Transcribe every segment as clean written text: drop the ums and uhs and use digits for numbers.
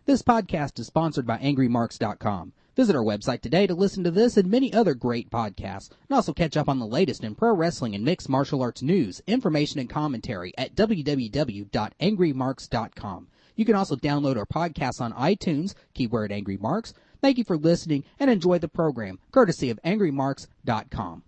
This podcast is sponsored by AngryMarks.com. Visit our website today to listen to this and many other great podcasts, and also catch up on the latest in pro wrestling and mixed martial arts news, information, and commentary at www.AngryMarks.com. You can also download our podcasts on iTunes, keyword Angry Marks. Thank you for listening, and enjoy the program, courtesy of AngryMarks.com.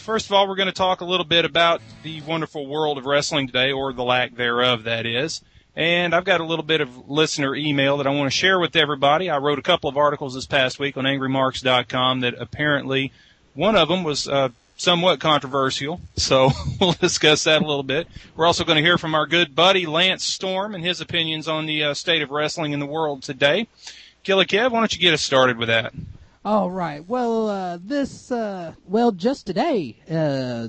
First of all, we're going to talk a little bit about the wonderful world of wrestling today, or the lack thereof, that is. And I've got a little bit of listener email that I want to share with everybody. I wrote a couple of articles this past week on AngryMarks.com that apparently one of them was somewhat controversial, so we'll discuss that a little bit. We're also going to hear from our good buddy Lance Storm and his opinions on the state of wrestling in the world today. Killer Kev, why don't you get us started with that? All right. Well, just today,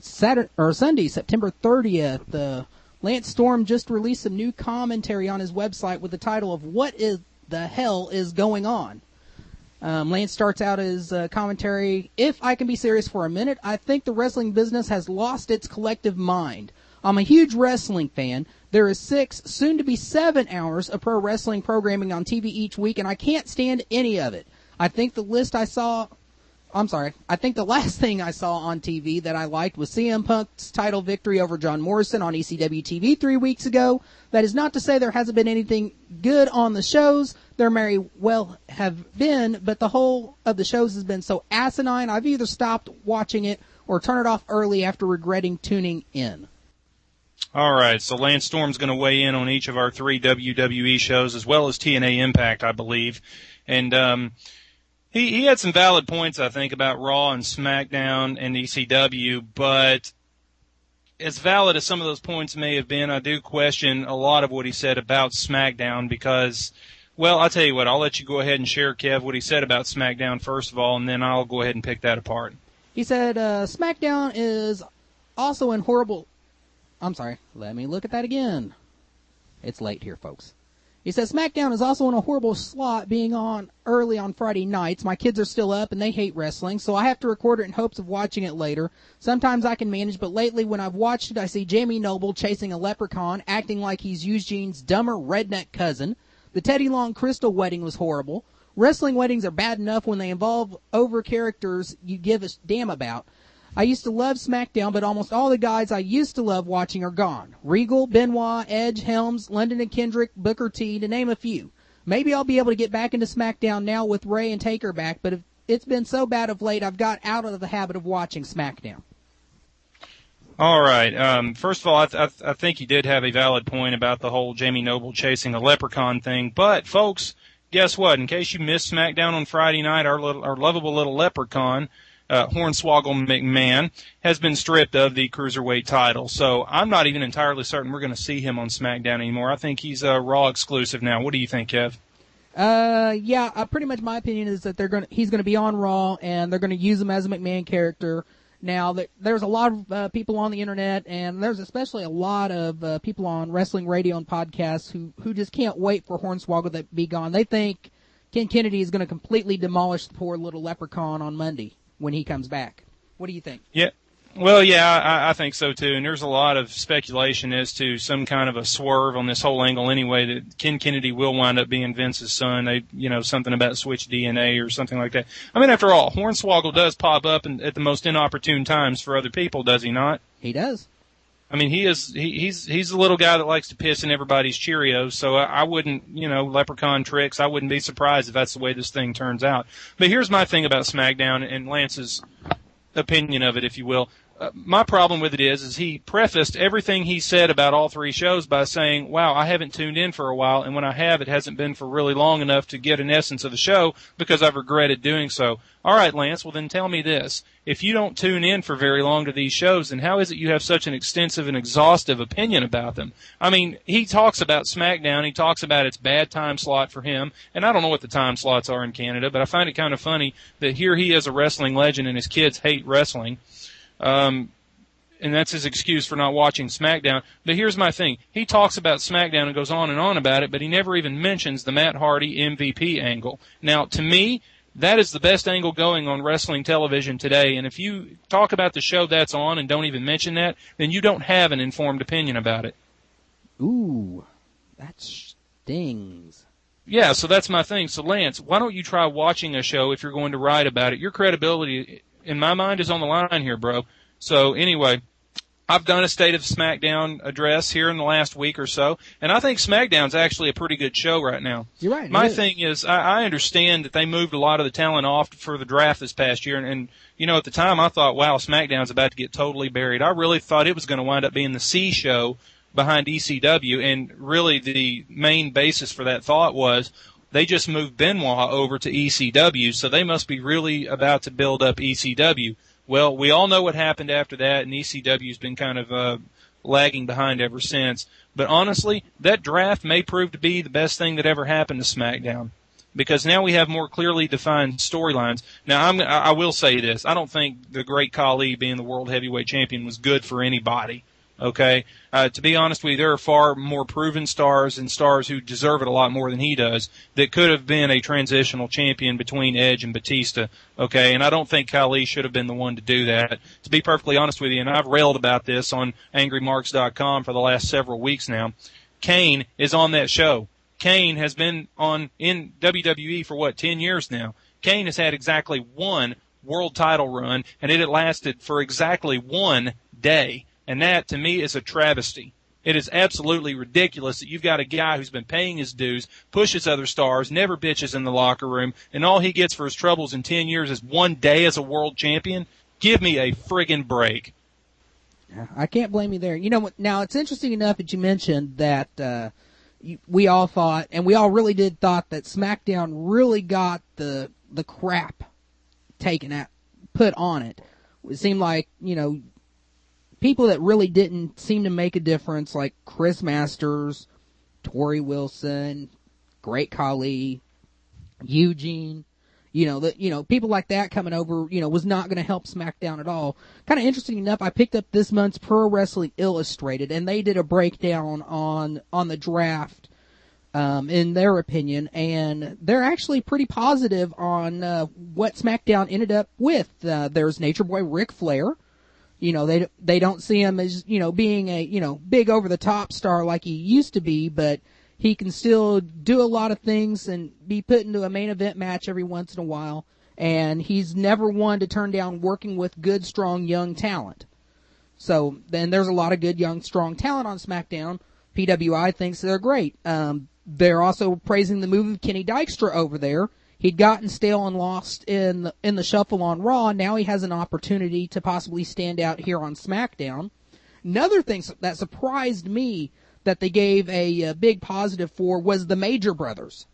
Sunday, September 30th, Lance Storm just released some new commentary on his website with the title of "What is the Hell is Going On?" Lance starts out his commentary, "If I can be serious for a minute, I think the wrestling business has lost its collective mind. I'm a huge wrestling fan. There is 6, soon to be 7 hours of pro wrestling programming on TV each week, and I can't stand any of it. I think the last thing I saw on TV that I liked was CM Punk's title victory over John Morrison on ECW TV 3 weeks ago. That is not to say there hasn't been anything good on the shows. There may well have been, but the whole of the shows has been so asinine, I've either stopped watching it or turned it off early after regretting tuning in." All right, so Lance Storm's going to weigh in on each of our 3 WWE shows, as well as TNA Impact, I believe. And he had some valid points, I think, about Raw and SmackDown and ECW, but as valid as some of those points may have been, I do question a lot of what he said about SmackDown because, well, I'll tell you what, I'll let you go ahead and share, Kev, what he said about SmackDown first of all, and then I'll go ahead and pick that apart. He said, SmackDown is also in horrible... I'm sorry, let me look at that again. It's late here, folks. He says, "SmackDown is also in a horrible slot being on early on Friday nights. My kids are still up and they hate wrestling, so I have to record it in hopes of watching it later. Sometimes I can manage, but lately when I've watched it, I see Jamie Noble chasing a leprechaun, acting like he's Eugene's dumber redneck cousin. The Teddy Long Crystal wedding was horrible. Wrestling weddings are bad enough when they involve over characters you give a damn about. I used to love SmackDown, but almost all the guys I used to love watching are gone. Regal, Benoit, Edge, Helms, London and Kendrick, Booker T, to name a few. Maybe I'll be able to get back into SmackDown now with Ray and Taker back, but it's been so bad of late I've got out of the habit of watching SmackDown." All right. First of all, I think you did have a valid point about the whole Jamie Noble chasing a leprechaun thing. But, folks, guess what? In case you missed SmackDown on Friday night, our lovable little leprechaun, Hornswoggle McMahon, has been stripped of the Cruiserweight title. So I'm not even entirely certain we're going to see him on SmackDown anymore. I think he's a Raw exclusive now. What do you think, Kev? Pretty much my opinion is that he's going to be on Raw, and they're going to use him as a McMahon character. Now, there's a lot of people on the internet, and there's especially a lot of people on wrestling radio and podcasts who just can't wait for Hornswoggle to be gone. They think Ken Kennedy is going to completely demolish the poor little leprechaun on Monday when he comes back. What do you think? Yeah. Well, yeah, I think so too. And there's a lot of speculation as to some kind of a swerve on this whole angle anyway, that Ken Kennedy will wind up being Vince's son. Something about switch DNA or something like that. I mean, after all, Hornswoggle does pop up at the most inopportune times for other people, does he not? He does. I mean, he's the little guy that likes to piss in everybody's Cheerios, so I wouldn't, leprechaun tricks, I wouldn't be surprised if that's the way this thing turns out. But here's my thing about SmackDown and Lance's opinion of it, if you will. My problem with it is he prefaced everything he said about all 3 shows by saying, wow, I haven't tuned in for a while, and when I have, it hasn't been for really long enough to get an essence of the show because I've regretted doing so. All right, Lance, well then tell me this. If you don't tune in for very long to these shows, then how is it you have such an extensive and exhaustive opinion about them? I mean, he talks about SmackDown, he talks about its bad time slot for him, and I don't know what the time slots are in Canada, but I find it kind of funny that here he is a wrestling legend and his kids hate wrestling. And that's his excuse for not watching SmackDown. But here's my thing. He talks about SmackDown and goes on and on about it, but he never even mentions the Matt Hardy MVP angle. Now, to me, that is the best angle going on wrestling television today. And if you talk about the show that's on and don't even mention that, then you don't have an informed opinion about it. Ooh, that stings. Yeah, so that's my thing. So, Lance, why don't you try watching a show if you're going to write about it? Your credibility, in my mind, is on the line here, bro. So, anyway, I've done a State of SmackDown address here in the last week or so, and I think SmackDown's actually a pretty good show right now. You're right. My thing is, I understand that they moved a lot of the talent off for the draft this past year, and at the time I thought, wow, SmackDown's about to get totally buried. I really thought it was going to wind up being the C show behind ECW, and really the main basis for that thought was they just moved Benoit over to ECW, so they must be really about to build up ECW. Well, we all know what happened after that, and ECW's been kind of lagging behind ever since. But honestly, that draft may prove to be the best thing that ever happened to SmackDown, because now we have more clearly defined storylines. Now, I will say this. I don't think the Great Khali being the World Heavyweight Champion was good for anybody. Okay? To be honest with you, there are far more proven stars and stars who deserve it a lot more than he does that could have been a transitional champion between Edge and Batista. Okay? And I don't think Khali should have been the one to do that. To be perfectly honest with you, and I've railed about this on AngryMarks.com for the last several weeks now, Kane is on that show. Kane has been in WWE for 10 years now. Kane has had exactly one world title run, and it had lasted for exactly 1 day. And that, to me, is a travesty. It is absolutely ridiculous that you've got a guy who's been paying his dues, pushes other stars, never bitches in the locker room, and all he gets for his troubles in 10 years is 1 day as a world champion. Give me a friggin' break. I can't blame you there. Now it's interesting enough that you mentioned that we all thought, and we all really did thought that SmackDown really got the crap put on it. It seemed like, people that really didn't seem to make a difference, like Chris Masters, Torrie Wilson, Great Khali, Eugene, people like that coming over, was not going to help SmackDown at all. Kind of interesting enough, I picked up this month's Pro Wrestling Illustrated, and they did a breakdown on the draft, in their opinion, and they're actually pretty positive on what SmackDown ended up with. There's Nature Boy Ric Flair. They don't see him as, being a, big over-the-top star like he used to be, but he can still do a lot of things and be put into a main event match every once in a while, and he's never one to turn down working with good, strong, young talent. So, then there's a lot of good, young, strong talent on SmackDown. PWI thinks they're great. They're also praising the move of Kenny Dykstra over there. He'd gotten stale and lost in the shuffle on Raw. Now he has an opportunity to possibly stand out here on SmackDown. Another thing that surprised me that they gave a big positive for was the Major Brothers.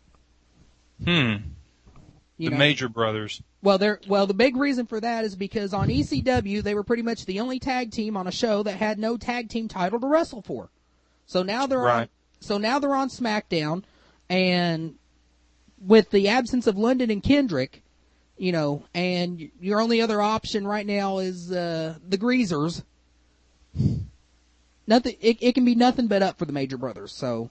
Major Brothers. Well, the big reason for that is because on ECW they were pretty much the only tag team on a show that had no tag team title to wrestle for. So now they're on SmackDown, and with the absence of London and Kendrick, and your only other option right now is the Greasers. Nothing. It can be nothing but up for the Major Brothers. So,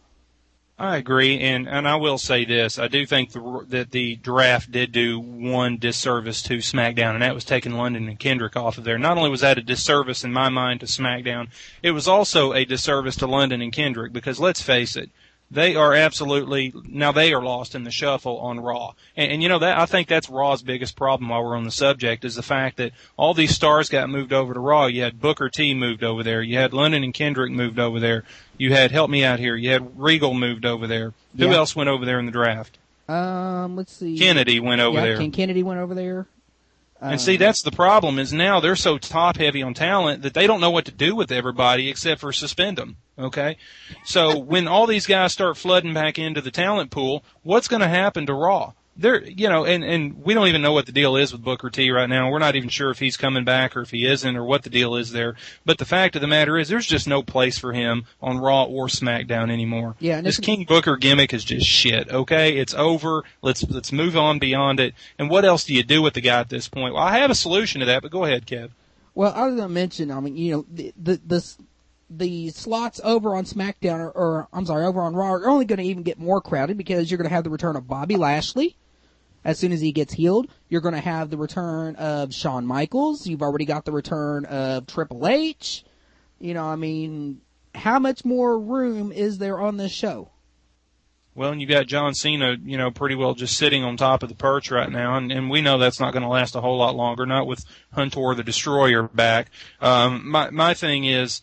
I agree, and I will say this: I do think that the draft did do one disservice to SmackDown, and that was taking London and Kendrick off of there. Not only was that a disservice in my mind to SmackDown, it was also a disservice to London and Kendrick, because let's face it, they are lost in the shuffle on Raw. And that, I think that's Raw's biggest problem while we're on the subject, is the fact that all these stars got moved over to Raw. You had Booker T moved over there. You had London and Kendrick moved over there. You had, help me out here, you had Regal moved over there. Who else went over there in the draft? Let's see. Kennedy went over there. Kennedy went over there. And see, that's the problem, is now they're so top-heavy on talent that they don't know what to do with everybody except for suspend them, okay? So when all these guys start flooding back into the talent pool, what's going to happen to Raw? And we don't even know what the deal is with Booker T right now. We're not even sure if he's coming back or if he isn't or what the deal is there. But the fact of the matter is there's just no place for him on Raw or SmackDown anymore. Yeah, and this King Booker gimmick is just shit, okay? It's over. Let's move on beyond it. And what else do you do with the guy at this point? Well, I have a solution to that, but go ahead, Kev. Well, I was going to mention, the slots over on SmackDown over on Raw are only going to even get more crowded because you're going to have the return of Bobby Lashley. As soon as he gets healed, you're going to have the return of Shawn Michaels. You've already got the return of Triple H. How much more room is there on this show? Well, and you got John Cena, pretty well just sitting on top of the perch right now, and we know that's not going to last a whole lot longer, not with Hunter the Destroyer back. My thing is,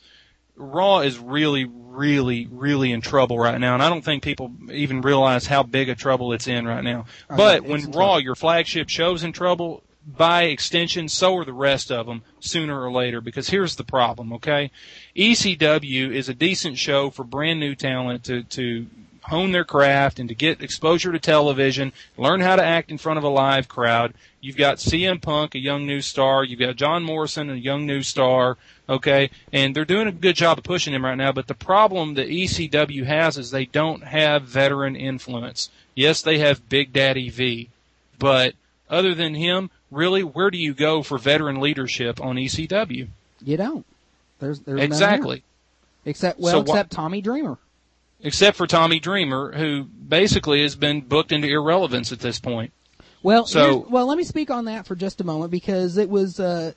Raw is really, really, really in trouble right now, and I don't think people even realize how big a trouble it's in right now. But when Raw, your flagship show's in trouble, by extension, so are the rest of them sooner or later, because here's the problem, okay? ECW is a decent show for brand new talent to hone their craft and to get exposure to television, learn how to act in front of a live crowd. You've got CM Punk, a young new star. You've got John Morrison, a young new star, okay? And they're doing a good job of pushing him right now, but the problem that ECW has is they don't have veteran influence. Yes, they have Big Daddy V, but other than him, really, where do you go for veteran leadership on ECW? You don't. There's exactly. Except Tommy Dreamer. Except for Tommy Dreamer, who basically has been booked into irrelevance at this point. Well, let me speak on that for just a moment, because it was kind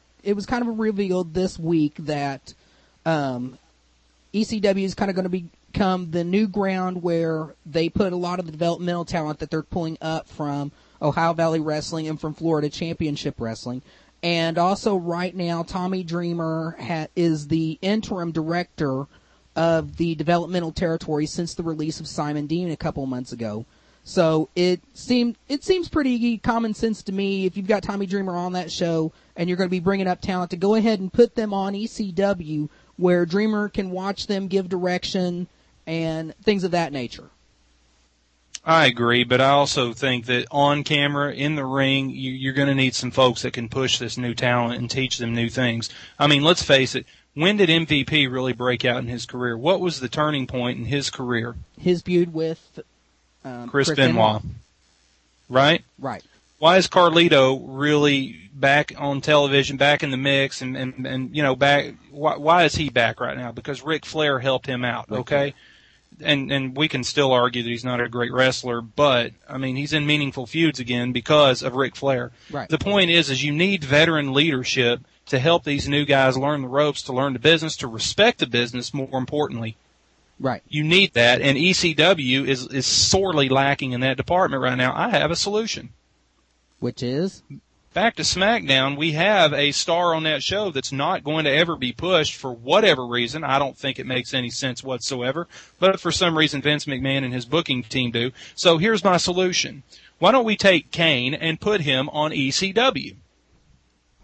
of revealed this week that ECW is kind of going to become the new ground where they put a lot of the developmental talent that they're pulling up from Ohio Valley Wrestling and from Florida Championship Wrestling. And also right now, Tommy Dreamer is the interim director of the developmental territory since the release of Simon Dean a couple months ago. So it seems pretty common sense to me, if you've got Tommy Dreamer on that show and you're going to be bringing up talent, to go ahead and put them on ECW, where Dreamer can watch them, give direction, and things of that nature. I agree, but I also think that on camera, in the ring, you're going to need some folks that can push this new talent and teach them new things. I mean, let's face it. When did MVP really break out in his career? What was the turning point in his career? His feud with Chris Benoit. Right? Right. Why is Carlito really back on television, back in the mix, and back? Why is he back right now? Because Ric Flair helped him out, okay? And we can still argue that he's not a great wrestler, but, I mean, he's in meaningful feuds again because of Ric Flair. Right. The point is you need veteran leadership to help these new guys learn the ropes, to learn the business, to respect the business, more importantly. Right. You need that, and ECW is sorely lacking in that department right now. I have a solution. Which is? Back to SmackDown, we have a star on that show that's not going to ever be pushed for whatever reason. I don't think it makes any sense whatsoever, but for some reason Vince McMahon and his booking team do. So here's my solution. Why don't we take Kane and put him on ECW?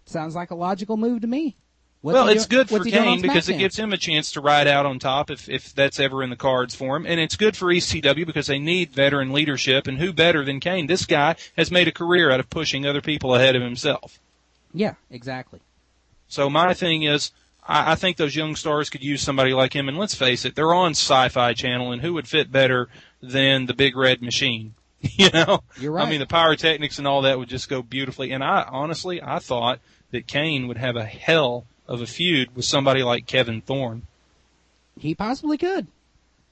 Sounds like a logical move to me. It's good for Kane because it gives him a chance to ride out on top if that's ever in the cards for him. And it's good for ECW because they need veteran leadership, and who better than Kane? This guy has made a career out of pushing other people ahead of himself. Yeah, exactly. So my thing is, I think those young stars could use somebody like him. And let's face it, they're on Sci-Fi Channel, and who would fit better than the Big Red Machine? You're right. I mean, the pyrotechnics and all that would just go beautifully. And I thought that Kane would have a hell of a feud with somebody like Kevin Thorne. He possibly could.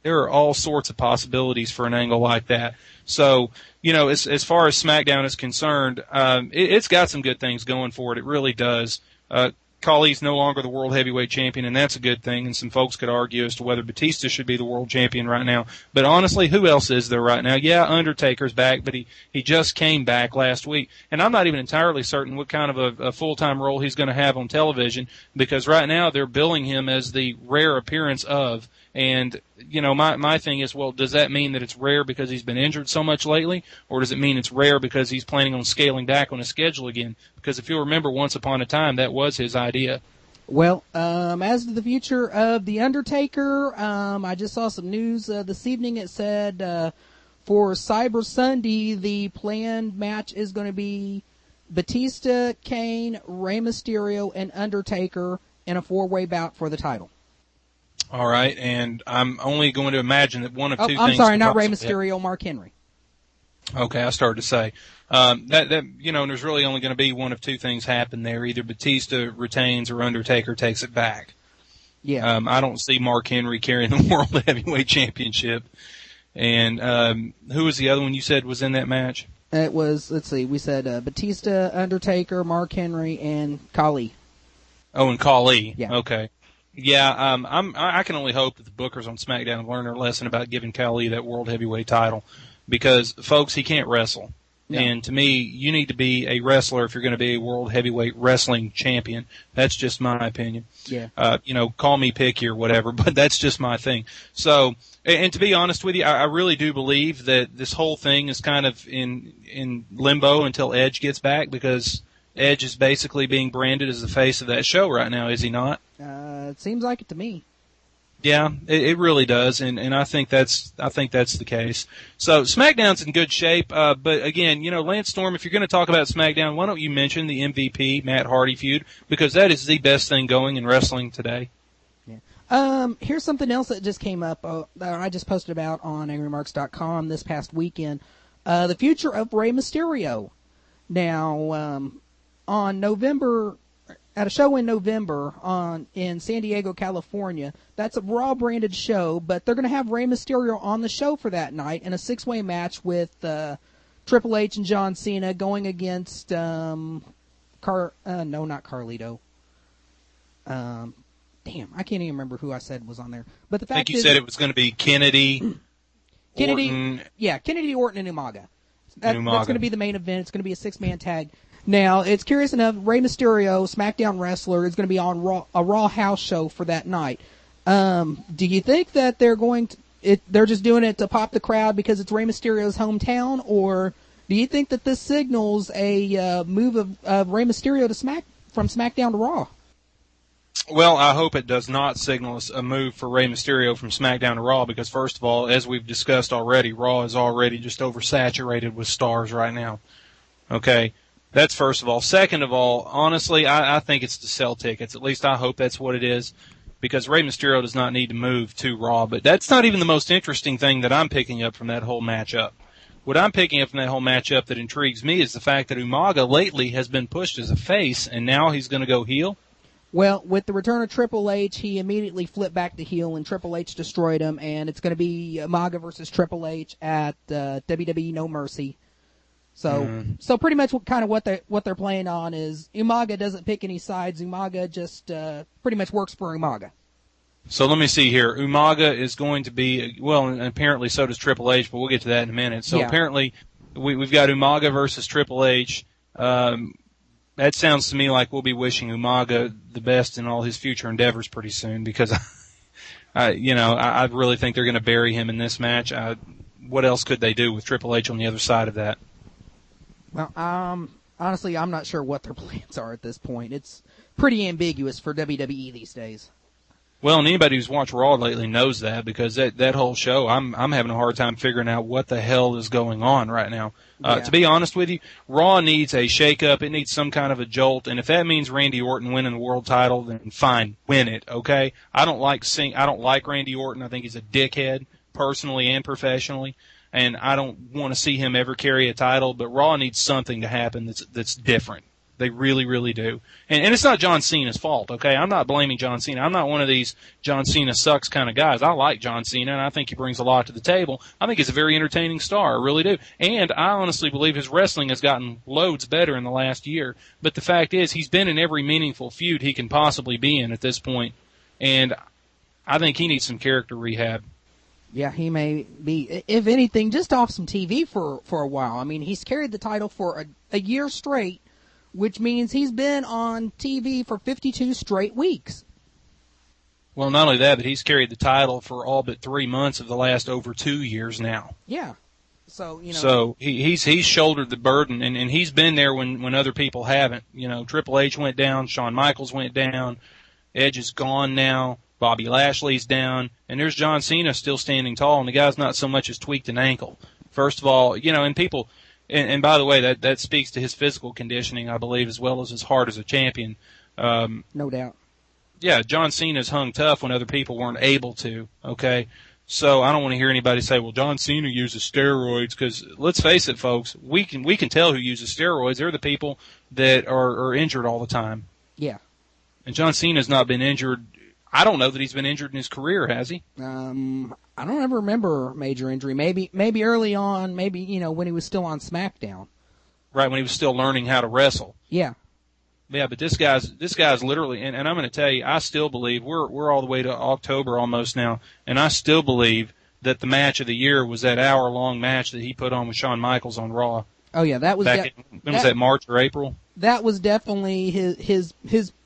There are all sorts of possibilities for an angle like that. So, as far as SmackDown is concerned, it's got some good things going for it. It really does. Khali's no longer the World Heavyweight Champion, and that's a good thing, and some folks could argue as to whether Batista should be the World Champion right now. But honestly, who else is there right now? Yeah, Undertaker's back, but he just came back last week. And I'm not even entirely certain what kind of a full-time role he's going to have on television, because right now they're billing him as the rare appearance of. And, my thing is, well, does that mean that it's rare because he's been injured so much lately? Or does it mean it's rare because he's planning on scaling back on his schedule again? Because if you'll remember, once upon a time, that was his idea. Well, as to the future of The Undertaker, I just saw some news this evening. It said for Cyber Sunday, the planned match is going to be Batista, Kane, Rey Mysterio, and Undertaker in a four-way bout for the title. All right, and I'm only going to imagine that one of two things. I'm sorry, not Rey Mysterio, Mark Henry. Okay, I started to say that there's really only going to be one of two things happen there: either Batista retains or Undertaker takes it back. Yeah. I don't see Mark Henry carrying the World Heavyweight Championship. And who was the other one you said was in that match? It was. Let's see. We said Batista, Undertaker, Mark Henry, and Khali. Oh, and Khali. Yeah. Okay. Yeah, I can only hope that the bookers on SmackDown learn their lesson about giving Khali that World Heavyweight title, because, folks, he can't wrestle. No. And to me, you need to be a wrestler if you're going to be a World Heavyweight Wrestling Champion. That's just my opinion. Yeah. Call me picky or whatever, but that's just my thing. So, and to be honest with you, I really do believe that this whole thing is kind of in limbo until Edge gets back, because Edge is basically being branded as the face of that show right now, is he not? It seems like it to me. Yeah, it really does, and I think that's the case. So SmackDown's in good shape, but again, Lance Storm, if you're going to talk about SmackDown, why don't you mention the MVP Matt Hardy feud, because that is the best thing going in wrestling today. Yeah. Here's something else that just came up that I just posted about on AngryMarks.com this past weekend. The future of Rey Mysterio. Now, at a show in November in San Diego, California. That's a Raw branded show, but they're going to have Rey Mysterio on the show for that night in a 6-way match with Triple H and John Cena going against not Carlito. Damn, I can't even remember who I said was on there. But the fact I think you said it was going to be Kennedy, Orton. Yeah, Kennedy, Orton, and Umaga. That's going to be the main event. It's going to be a 6-man tag. Now, it's curious enough, Rey Mysterio, SmackDown wrestler, is going to be on a Raw house show for that night. Do you think that they're they're just doing it to pop the crowd because it's Rey Mysterio's hometown, or do you think that this signals a move of Rey Mysterio from SmackDown to Raw? Well, I hope it does not signal a move for Rey Mysterio from SmackDown to Raw, because first of all, as we've discussed already, Raw is already just oversaturated with stars right now. Okay? That's first of all. Second of all, honestly, I think it's to sell tickets. At least I hope that's what it is, because Rey Mysterio does not need to move to Raw. But that's not even the most interesting thing that I'm picking up from that whole matchup. What I'm picking up from that whole matchup that intrigues me is the fact that Umaga lately has been pushed as a face, and now he's going to go heel. Well, with the return of Triple H, he immediately flipped back to heel, and Triple H destroyed him, and it's going to be Umaga versus Triple H at WWE No Mercy. So pretty much what they're playing on is Umaga doesn't pick any sides. Umaga just pretty much works for Umaga. So let me see here. Umaga is going to be, well, and apparently so does Triple H, but we'll get to that in a minute. So apparently we've got Umaga versus Triple H. That sounds to me like we'll be wishing Umaga the best in all his future endeavors pretty soon, because I really think they're going to bury him in this match. What else could they do with Triple H on the other side of that? Well, honestly, I'm not sure what their plans are at this point. It's pretty ambiguous for WWE these days. Well, and anybody who's watched Raw lately knows that, because that whole show, I'm having a hard time figuring out what the hell is going on right now. To be honest with you, Raw needs a shake-up. It needs some kind of a jolt, and if that means Randy Orton winning the world title, then fine, win it, okay? I don't like Randy Orton. I think he's a dickhead, personally and professionally. And I don't want to see him ever carry a title, but Raw needs something to happen that's different. They really, really do. And it's not John Cena's fault, okay? I'm not blaming John Cena. I'm not one of these John Cena sucks kind of guys. I like John Cena, and I think he brings a lot to the table. I think he's a very entertaining star. I really do. And I honestly believe his wrestling has gotten loads better in the last year. But the fact is, he's been in every meaningful feud he can possibly be in at this point. And I think he needs some character rehab. Yeah, he may be, if anything, just off some TV for a while. I mean, he's carried the title for a year straight, which means he's been on TV for 52 straight weeks. Well, not only that, but he's carried the title for all but 3 months of the last over 2 years now. Yeah. So, So he's shouldered the burden, and he's been there when other people haven't. Triple H went down, Shawn Michaels went down, Edge is gone now. Bobby Lashley's down, and there's John Cena still standing tall, and the guy's not so much as tweaked an ankle. First of all, and people, and by the way, that speaks to his physical conditioning, I believe, as well as his heart as a champion. No doubt. Yeah, John Cena's hung tough when other people weren't able to, okay? So I don't want to hear anybody say, well, John Cena uses steroids, because let's face it, folks, we can tell who uses steroids. They're the people that are injured all the time. Yeah. And John Cena's not been injured. I don't know that he's been injured in his career, has he? I don't ever remember major injury. Maybe early on, when he was still on SmackDown. Right, when he was still learning how to wrestle. Yeah. Yeah, but this guy's literally, and I'm going to tell you, I still believe we're all the way to October almost now, and I still believe that the match of the year was that hour-long match that he put on with Shawn Michaels on Raw. Oh yeah, that was when was that, March or April? That was definitely his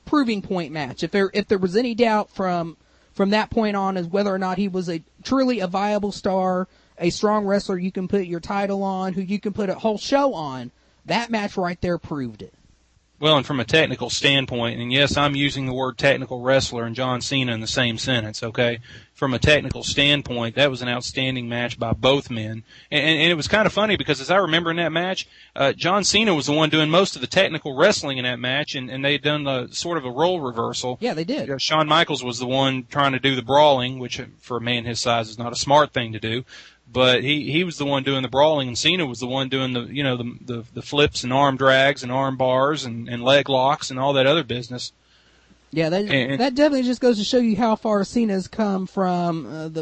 proving point match. If there was any doubt from that point on as whether or not he was truly a viable star, a strong wrestler you can put your title on, who you can put a whole show on, that match right there proved it. Well, and from a technical standpoint, and yes, I'm using the word technical wrestler and John Cena in the same sentence, okay? From a technical standpoint, that was an outstanding match by both men. And it was kind of funny because as I remember in that match, John Cena was the one doing most of the technical wrestling in that match, and they had done sort of a role reversal. Yeah, they did. Shawn Michaels was the one trying to do the brawling, which for a man his size is not a smart thing to do. But he was the one doing the brawling, and Cena was the one doing the flips and arm drags and arm bars and leg locks and all that other business. Yeah, that definitely just goes to show you how far Cena's come from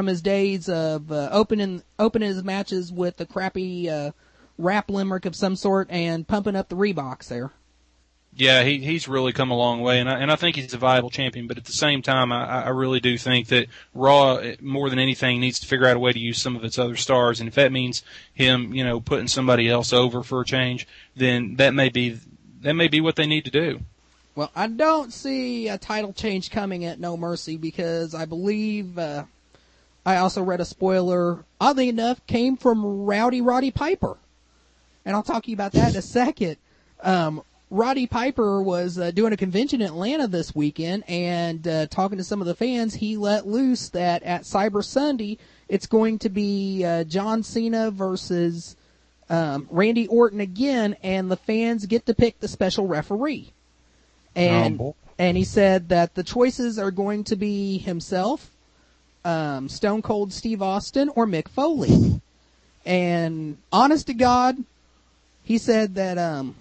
his days of opening his matches with a crappy rap limerick of some sort and pumping up the Reeboks there. Yeah, he's really come a long way, and I think he's a viable champion. But at the same time, I really do think that Raw, more than anything, needs to figure out a way to use some of its other stars. And if that means him, putting somebody else over for a change, then that may be what they need to do. Well, I don't see a title change coming at No Mercy because I believe I also read a spoiler, oddly enough, came from Roddy Piper. And I'll talk to you about that in a second. Roddy Piper was doing a convention in Atlanta this weekend, and talking to some of the fans, he let loose that at Cyber Sunday, it's going to be John Cena versus Randy Orton again, and the fans get to pick the special referee. And he said that the choices are going to be himself, Stone Cold Steve Austin, or Mick Foley. And honest to God, he said that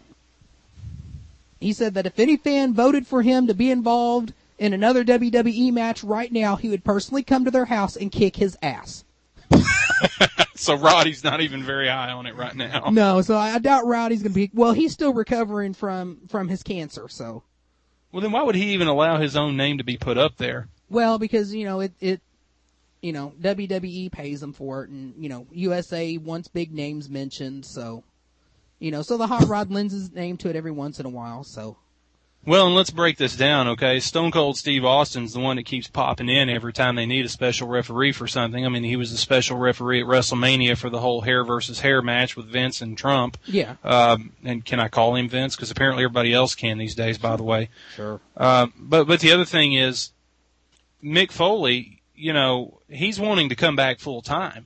if any fan voted for him to be involved in another WWE match right now, he would personally come to their house and kick his ass. So Roddy's not even very high on it right now. No, so I doubt Roddy's going to be. Well, he's still recovering from his cancer, so. Well, then why would he even allow his own name to be put up there? Well, because WWE pays him for it, and USA wants big names mentioned, so. So the Hot Rod lends his name to it every once in a while, so. Well, and let's break this down, okay? Stone Cold Steve Austin's the one that keeps popping in every time they need a special referee for something. I mean, he was a special referee at WrestleMania for the whole hair versus hair match with Vince and Trump. Yeah. And can I call him Vince? Because apparently everybody else can these days, by the way. Sure. But the other thing is, Mick Foley, he's wanting to come back full time.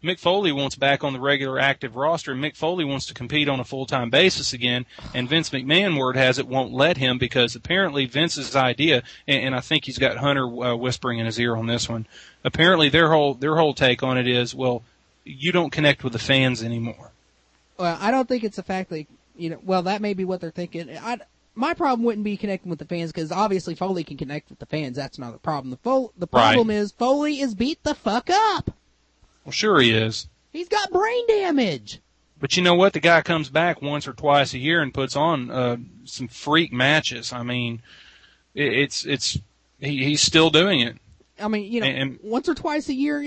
Mick Foley wants back on the regular active roster, and Mick Foley wants to compete on a full-time basis again, and Vince McMahon, word has it, won't let him because apparently Vince's idea, and I think he's got Hunter whispering in his ear on this one, apparently their whole take on it is, well, you don't connect with the fans anymore. Well, I don't think it's the fact that, well, that may be what they're thinking. My problem wouldn't be connecting with the fans because obviously Foley can connect with the fans. That's not the problem. The problem is Foley is beat the fuck up. Well, sure he is. He's got brain damage. But you know what? The guy comes back once or twice a year and puts on some freak matches. I mean, he's still doing it. I mean, and once or twice a year,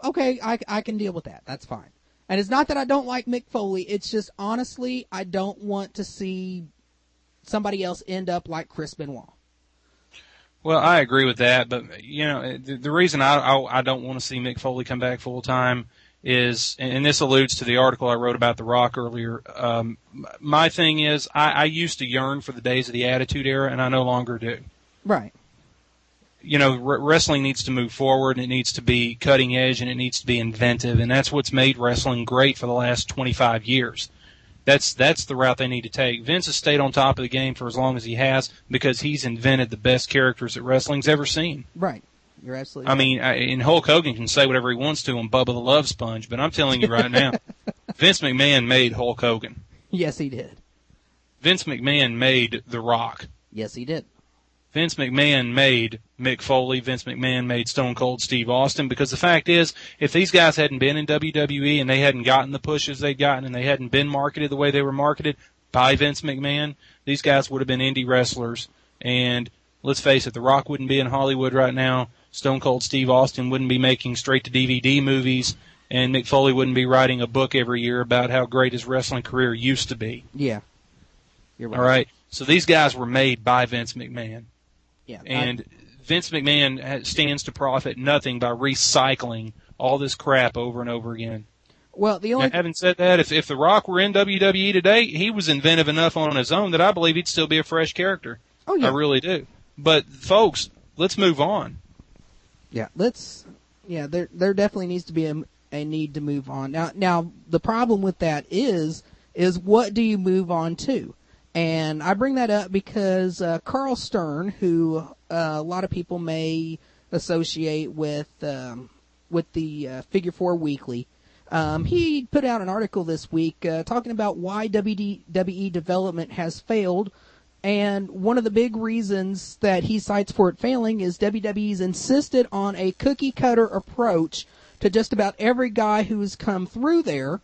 okay, I can deal with that. That's fine. And it's not that I don't like Mick Foley. It's just, honestly, I don't want to see somebody else end up like Chris Benoit. Well, I agree with that, but the reason I don't want to see Mick Foley come back full time is, and this alludes to the article I wrote about The Rock earlier. My thing is, I used to yearn for the days of the Attitude Era, and I no longer do. Right. Wrestling needs to move forward, and it needs to be cutting edge, and it needs to be inventive, and that's what's made wrestling great for the last 25 years. That's the route they need to take. Vince has stayed on top of the game for as long as he has because he's invented the best characters that wrestling's ever seen. Right. You're absolutely right. I mean, and Hulk Hogan can say whatever he wants to on Bubba the Love Sponge, but I'm telling you right now, Vince McMahon made Hulk Hogan. Yes, he did. Vince McMahon made The Rock. Yes, he did. Vince McMahon made Mick Foley. Vince McMahon made Stone Cold Steve Austin, because the fact is, if these guys hadn't been in WWE and they hadn't gotten the pushes they'd gotten and they hadn't been marketed the way they were marketed, by Vince McMahon, these guys would have been indie wrestlers. And let's face it, The Rock wouldn't be in Hollywood right now. Stone Cold Steve Austin wouldn't be making straight-to-DVD movies. And Mick Foley wouldn't be writing a book every year about how great his wrestling career used to be. Yeah. You're right. All right? So these guys were made by Vince McMahon. Yeah. And Vince McMahon stands to profit nothing by recycling all this crap over and over again. Well, the only... Now, having said that, if The Rock were in WWE today, he was inventive enough on his own that I believe he'd still be a fresh character. Oh, yeah. I really do. But, folks, let's move on. Yeah, there definitely needs to be a need to move on. Now the problem with that is what do you move on to? And I bring that up because Carl Stern, who a lot of people may associate with the Figure 4 Weekly, he put out an article this week talking about why WWE development has failed. And one of the big reasons that he cites for it failing is WWE's insisted on a cookie-cutter approach to just about every guy who's come through there.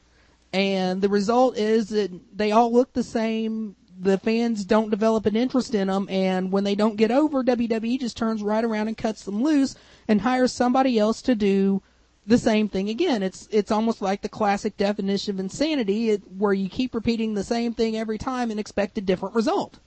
And the result is that they all look the same. The fans don't develop an interest in them. And when they don't get over, WWE just turns right around and cuts them loose and hires somebody else to do the same thing again. It's almost like the classic definition of insanity, where you keep repeating the same thing every time and expect a different result.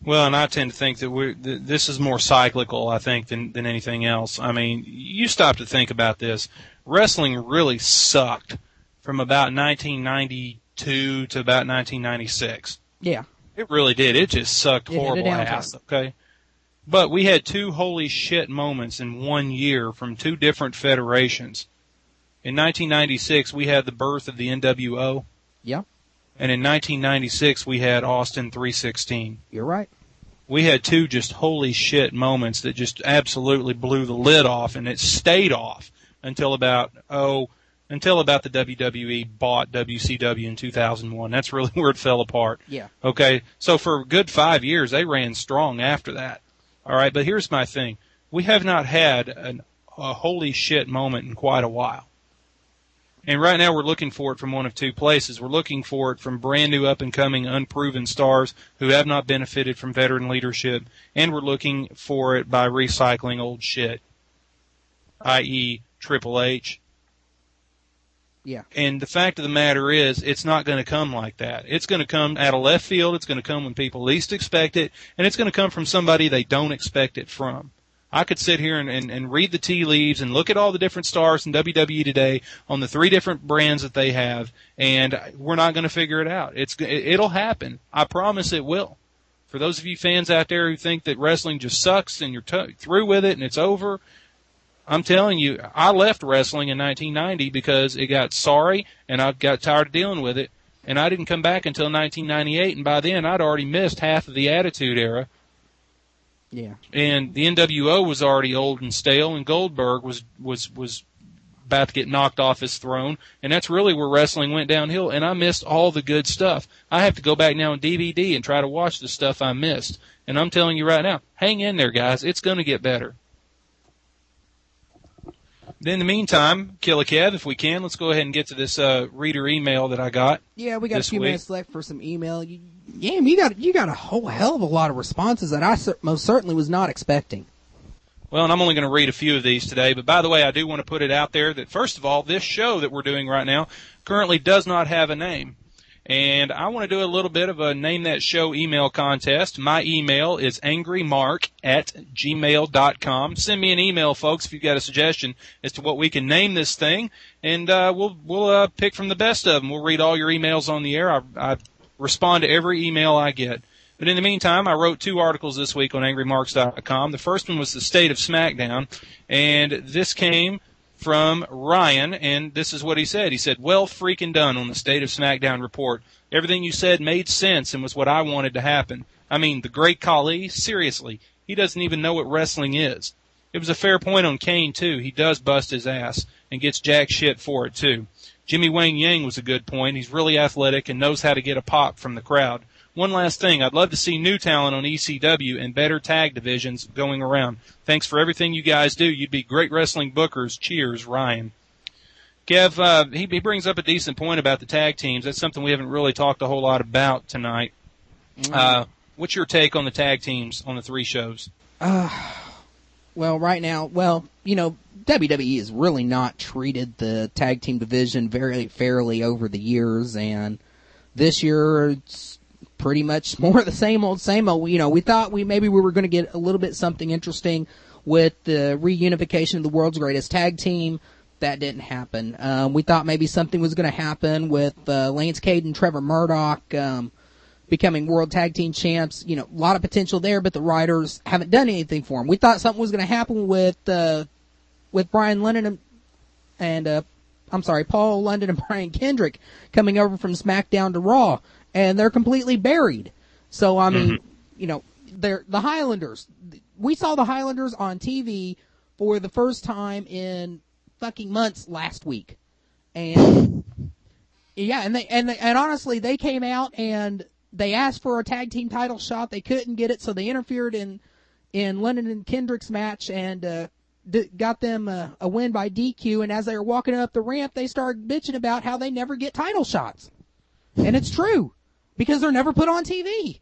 Well, and I tend to think that this is more cyclical, I think, than anything else. I mean, you stop to think about this. Wrestling really sucked from about 1992 to about 1996. Yeah. It really did. It just sucked horrible ass, okay? But we had two holy shit moments in 1 year from two different federations. In 1996, we had the birth of the NWO. Yeah. And in 1996, we had Austin 316. You're right. We had two just holy shit moments that just absolutely blew the lid off, and it stayed off until about the WWE bought WCW in 2001. That's really where it fell apart. Yeah. Okay, so for a good 5 years, they ran strong after that. All right, but here's my thing. We have not had a holy shit moment in quite a while. And right now we're looking for it from one of two places. We're looking for it from brand new up-and-coming unproven stars who have not benefited from veteran leadership, and we're looking for it by recycling old shit, i.e. Triple H. Yeah. And the fact of the matter is, it's not going to come like that. It's going to come out of left field. It's going to come when people least expect it, and it's going to come from somebody they don't expect it from. I could sit here and read the tea leaves and look at all the different stars in WWE today on the three different brands that they have, and we're not going to figure it out. It'll happen. I promise it will. For those of you fans out there who think that wrestling just sucks and you're through with it and it's over, I'm telling you, I left wrestling in 1990 because it got sorry and I got tired of dealing with it, and I didn't come back until 1998, and by then I'd already missed half of the Attitude Era. Yeah. And the NWO was already old and stale, and Goldberg was about to get knocked off his throne, and that's really where wrestling went downhill, and I missed all the good stuff. I have to go back now on DVD and try to watch the stuff I missed. And I'm telling you right now, hang in there, guys. It's going to get better. In the meantime, Killer Kev, if we can, let's go ahead and get to this reader email that I got. Yeah, we got a few minutes left for some email. You got a whole hell of a lot of responses that I most certainly was not expecting. Well, and I'm only going to read a few of these today. But by the way, I do want to put it out there that, first of all, this show that we're doing right now currently does not have a name. And I want to do a little bit of a Name That Show email contest. My email is angrymark@gmail.com. Send me an email, folks, if you've got a suggestion as to what we can name this thing. And we'll pick from the best of them. We'll read all your emails on the air. I respond to every email I get. But in the meantime, I wrote 2 articles this week on AngryMarks.com. The first one was the state of SmackDown, and this came from Ryan, and this is what he said. He said, well freaking done on the State of SmackDown report. Everything you said made sense and was what I wanted to happen. I mean, the great Khali, seriously, he doesn't even know what wrestling is. It was a fair point on Kane, too. He does bust his ass and gets jack shit for it, too. Jimmy Wang Yang was a good point. He's really athletic and knows how to get a pop from the crowd. One last thing, I'd love to see new talent on ECW and better tag divisions going around. Thanks for everything you guys do. You'd be great wrestling bookers. Cheers, Ryan. Kev, he brings up a decent point about the tag teams. That's something we haven't really talked a whole lot about tonight. What's your take on the tag teams on the 3 shows? Well, right now, WWE has really not treated the tag team division very fairly over the years, and this year it's pretty much more the same old, same old. We thought we were going to get a little bit something interesting with the reunification of the world's greatest tag team. That didn't happen. We thought maybe something was going to happen with Lance Cade and Trevor Murdoch becoming world tag team champs. A lot of potential there, but the writers haven't done anything for them. We thought something was going to happen with Brian London and Paul London and Brian Kendrick coming over from SmackDown to Raw, and they're completely buried. So they're the Highlanders. We saw the Highlanders on TV for the first time in fucking months last week, and and honestly, they came out and they asked for a tag team title shot. They couldn't get it, so they interfered in London and Kendrick's match and got them a win by DQ. And as they were walking up the ramp, they started bitching about how they never get title shots, and it's true because they're never put on TV.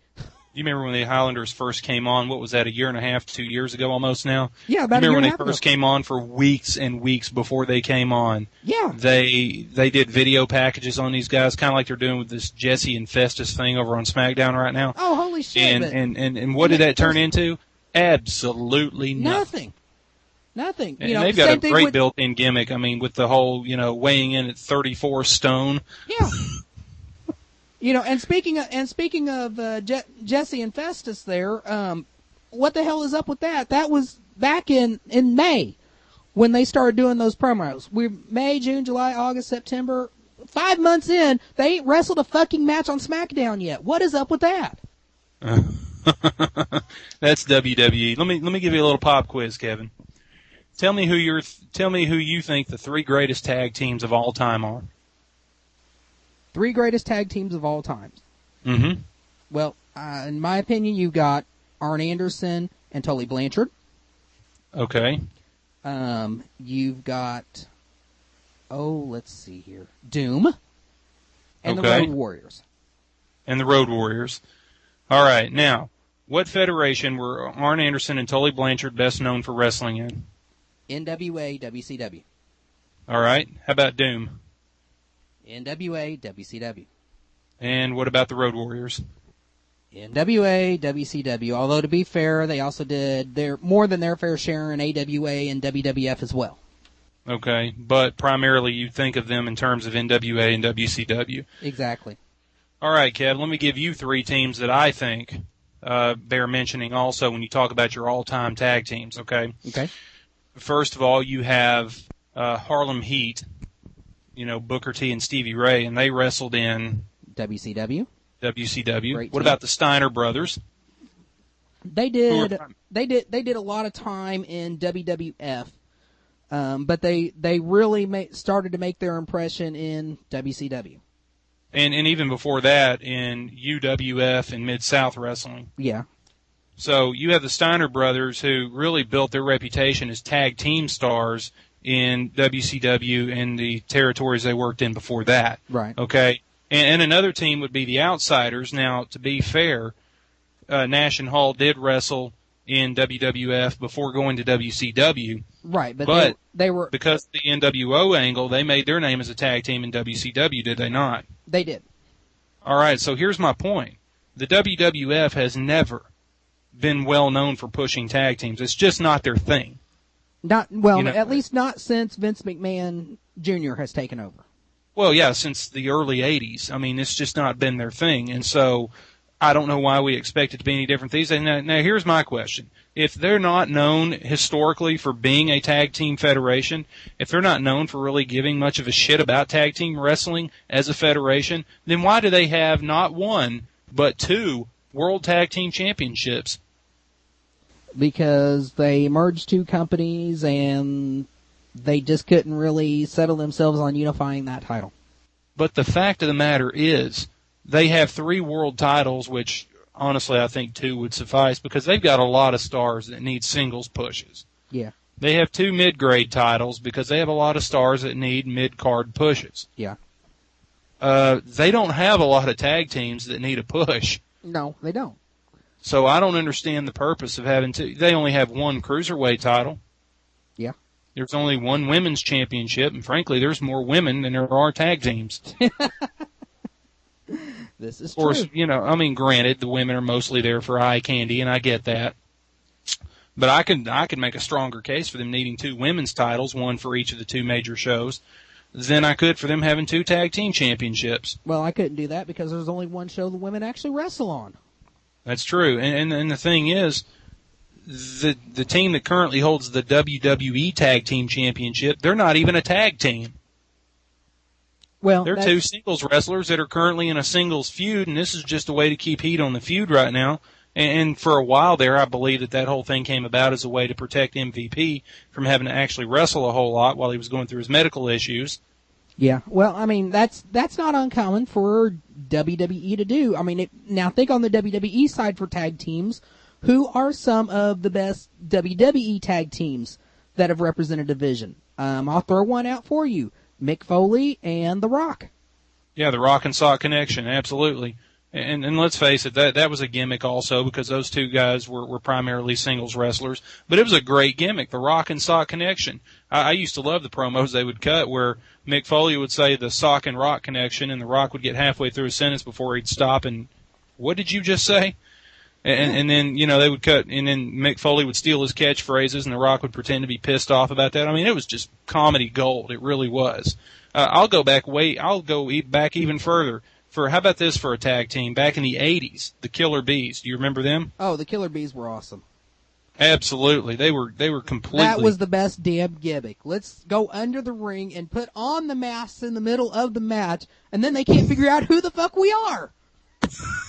You remember when the Highlanders first came on? What was that, a year and a half, 2 years ago almost now? Yeah, about a year and a half ago. Remember when they first came on for weeks and weeks before they came on? Yeah. They did video packages on these guys, kind of like they're doing with this Jesse and Festus thing over on SmackDown right now. Oh, holy shit. And what did that turn into? Absolutely nothing. Nothing. And they've got a great built-in gimmick. I mean, with the whole, weighing in at 34 stone. Yeah. And speaking of Jesse and Festus there, what the hell is up with that? That was back in May when they started doing those promos. May, June, July, August, September. 5 months in, they ain't wrestled a fucking match on SmackDown yet. What is up with that? That's WWE. Let me give you a little pop quiz, Kevin. Tell me who you think the 3 greatest tag teams of all time are. 3 greatest tag teams of all time. Mm-hmm. Well, in my opinion, you've got Arn Anderson and Tully Blanchard. Okay. You've got, let's see here, Doom and the Road Warriors. And the Road Warriors. All right. Now, what federation were Arn Anderson and Tully Blanchard best known for wrestling in? NWA, WCW. All right. How about Doom? NWA, WCW. And what about the Road Warriors? NWA, WCW. Although, to be fair, they also did more than their fair share in AWA and WWF as well. Okay, but primarily you think of them in terms of NWA and WCW. Exactly. All right, Kev, let me give you 3 teams that I think bear mentioning also when you talk about your all-time tag teams, okay? Okay. First of all, you have Harlem Heat, Booker T and Stevie Ray, and they wrestled in WCW. What about the Steiner brothers? They did a lot of time in WWF, but they really started to make their impression in WCW. And even before that in UWF and Mid-South Wrestling. Yeah. So you have the Steiner brothers who really built their reputation as tag team stars in WCW and the territories they worked in before that. Right. Okay. And another team would be the Outsiders. Now, to be fair, Nash and Hall did wrestle in WWF before going to WCW. Right, but they were... Because of the NWO angle, they made their name as a tag team in WCW, did they not? They did. All right, so here's my point. The WWF has never been well known for pushing tag teams. It's just not their thing. At least not since Vince McMahon Jr. has taken over. Well, yeah, since the early 80s. I mean, it's just not been their thing. And so I don't know why we expect it to be any different these days. Now, here's my question. If they're not known historically for being a tag team federation, if they're not known for really giving much of a shit about tag team wrestling as a federation, then why do they have not 1, but 2 World Tag Team Championships? Because they merged 2 companies and they just couldn't really settle themselves on unifying that title. But the fact of the matter is, they have 3 world titles, which honestly I think 2 would suffice, because they've got a lot of stars that need singles pushes. Yeah. They have 2 mid-grade titles because they have a lot of stars that need mid-card pushes. Yeah. They don't have a lot of tag teams that need a push. No, they don't. So I don't understand the purpose of having two. They only have 1 cruiserweight title. Yeah. There's only 1 women's championship, and frankly, there's more women than there are tag teams. This is true. Of course, true. Granted, the women are mostly there for eye candy, and I get that. But I could make a stronger case for them needing 2 women's titles, 1 for each of the 2 major shows, than I could for them having 2 tag team championships. Well, I couldn't do that because there's only 1 show the women actually wrestle on. That's true. And the thing is, the team that currently holds the WWE Tag Team Championship, they're not even a tag team. Well, they're 2 singles wrestlers that are currently in a singles feud, and this is just a way to keep heat on the feud right now. And for a while there, I believe that whole thing came about as a way to protect MVP from having to actually wrestle a whole lot while he was going through his medical issues. Yeah, well, that's not uncommon for WWE to do. Now think on the WWE side for tag teams. Who are some of the best WWE tag teams that have represented a division? I'll throw one out for you. Mick Foley and The Rock. Yeah, the Rock and Sock connection, absolutely. And let's face it, that was a gimmick also because those 2 guys were primarily singles wrestlers. But it was a great gimmick, the Rock and Sock connection. I used to love the promos they would cut where Mick Foley would say the Sock and Rock connection, and the Rock would get halfway through a sentence before he'd stop and, what did you just say? And then, they would cut, and then Mick Foley would steal his catchphrases, and The Rock would pretend to be pissed off about that. It was just comedy gold. It really was. I'll go back even further. How about this for a tag team? Back in the 80s, the Killer Bees. Do you remember them? Oh, the Killer Bees were awesome. Absolutely. They were completely... That was the best damn gimmick. Let's go under the ring and put on the masks in the middle of the match, and then they can't figure out who the fuck we are.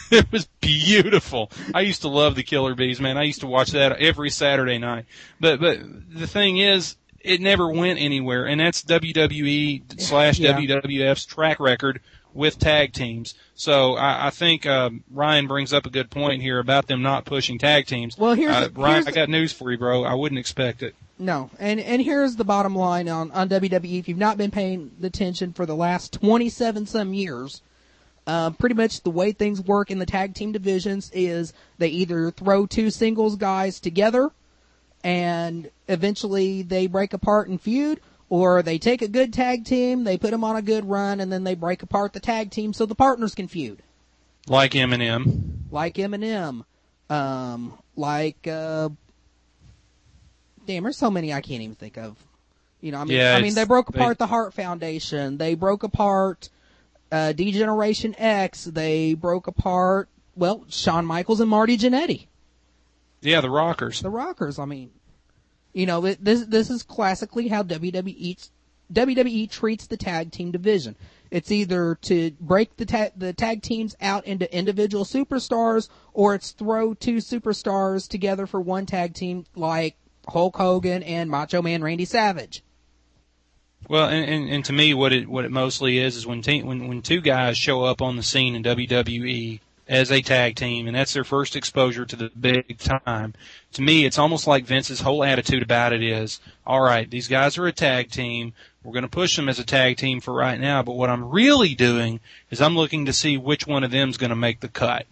It was beautiful. I used to love the Killer Bees, man. I used to watch that every Saturday night. But the thing is, it never went anywhere, and that's WWE/WWF's track record with tag teams. So I think Ryan brings up a good point here about them not pushing tag teams. Well, Ryan, I got news for you, bro. I wouldn't expect it. No, and here's the bottom line on WWE. If you've not been paying attention for the last 27 some years, pretty much the way things work in the tag team divisions is they either throw 2 singles guys together and eventually they break apart and feud, or they take a good tag team, they put them on a good run, and then they break apart the tag team so the partners can feud. Like Eminem. Damn, there's so many I can't even think of. They broke apart the Hart Foundation. They broke apart D-Generation X. They broke apart, Shawn Michaels and Marty Jannetty. Yeah, the Rockers. The Rockers, this is classically how WWE treats the tag team division. It's either to break the tag teams out into individual superstars, or it's throw 2 superstars together for one tag team, like Hulk Hogan and Macho Man Randy Savage. Well, and to me, what it mostly is when 2 guys show up on the scene in WWE as a tag team, and that's their first exposure to the big time. To me, it's almost like Vince's whole attitude about it is, all right, these guys are a tag team. We're going to push them as a tag team for right now, but what I'm really doing is I'm looking to see which one of them is going to make the cut.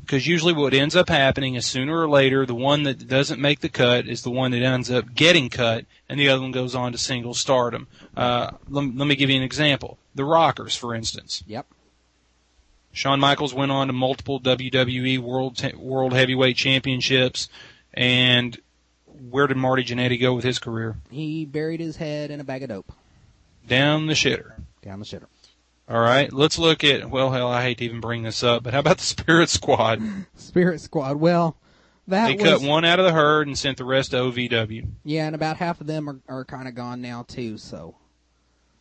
Because usually what ends up happening is sooner or later, the one that doesn't make the cut is the one that ends up getting cut, and the other one goes on to single stardom. Let me give you an example. The Rockers, for instance. Yep. Shawn Michaels went on to multiple WWE World Heavyweight Championships, and where did Marty Jannetty go with his career? He buried his head in a bag of dope. Down the shitter. All right, let's look at, I hate to even bring this up, but how about the Spirit Squad? Spirit Squad, they cut one out of the herd and sent the rest to OVW. Yeah, and about half of them are kind of gone now, too, so.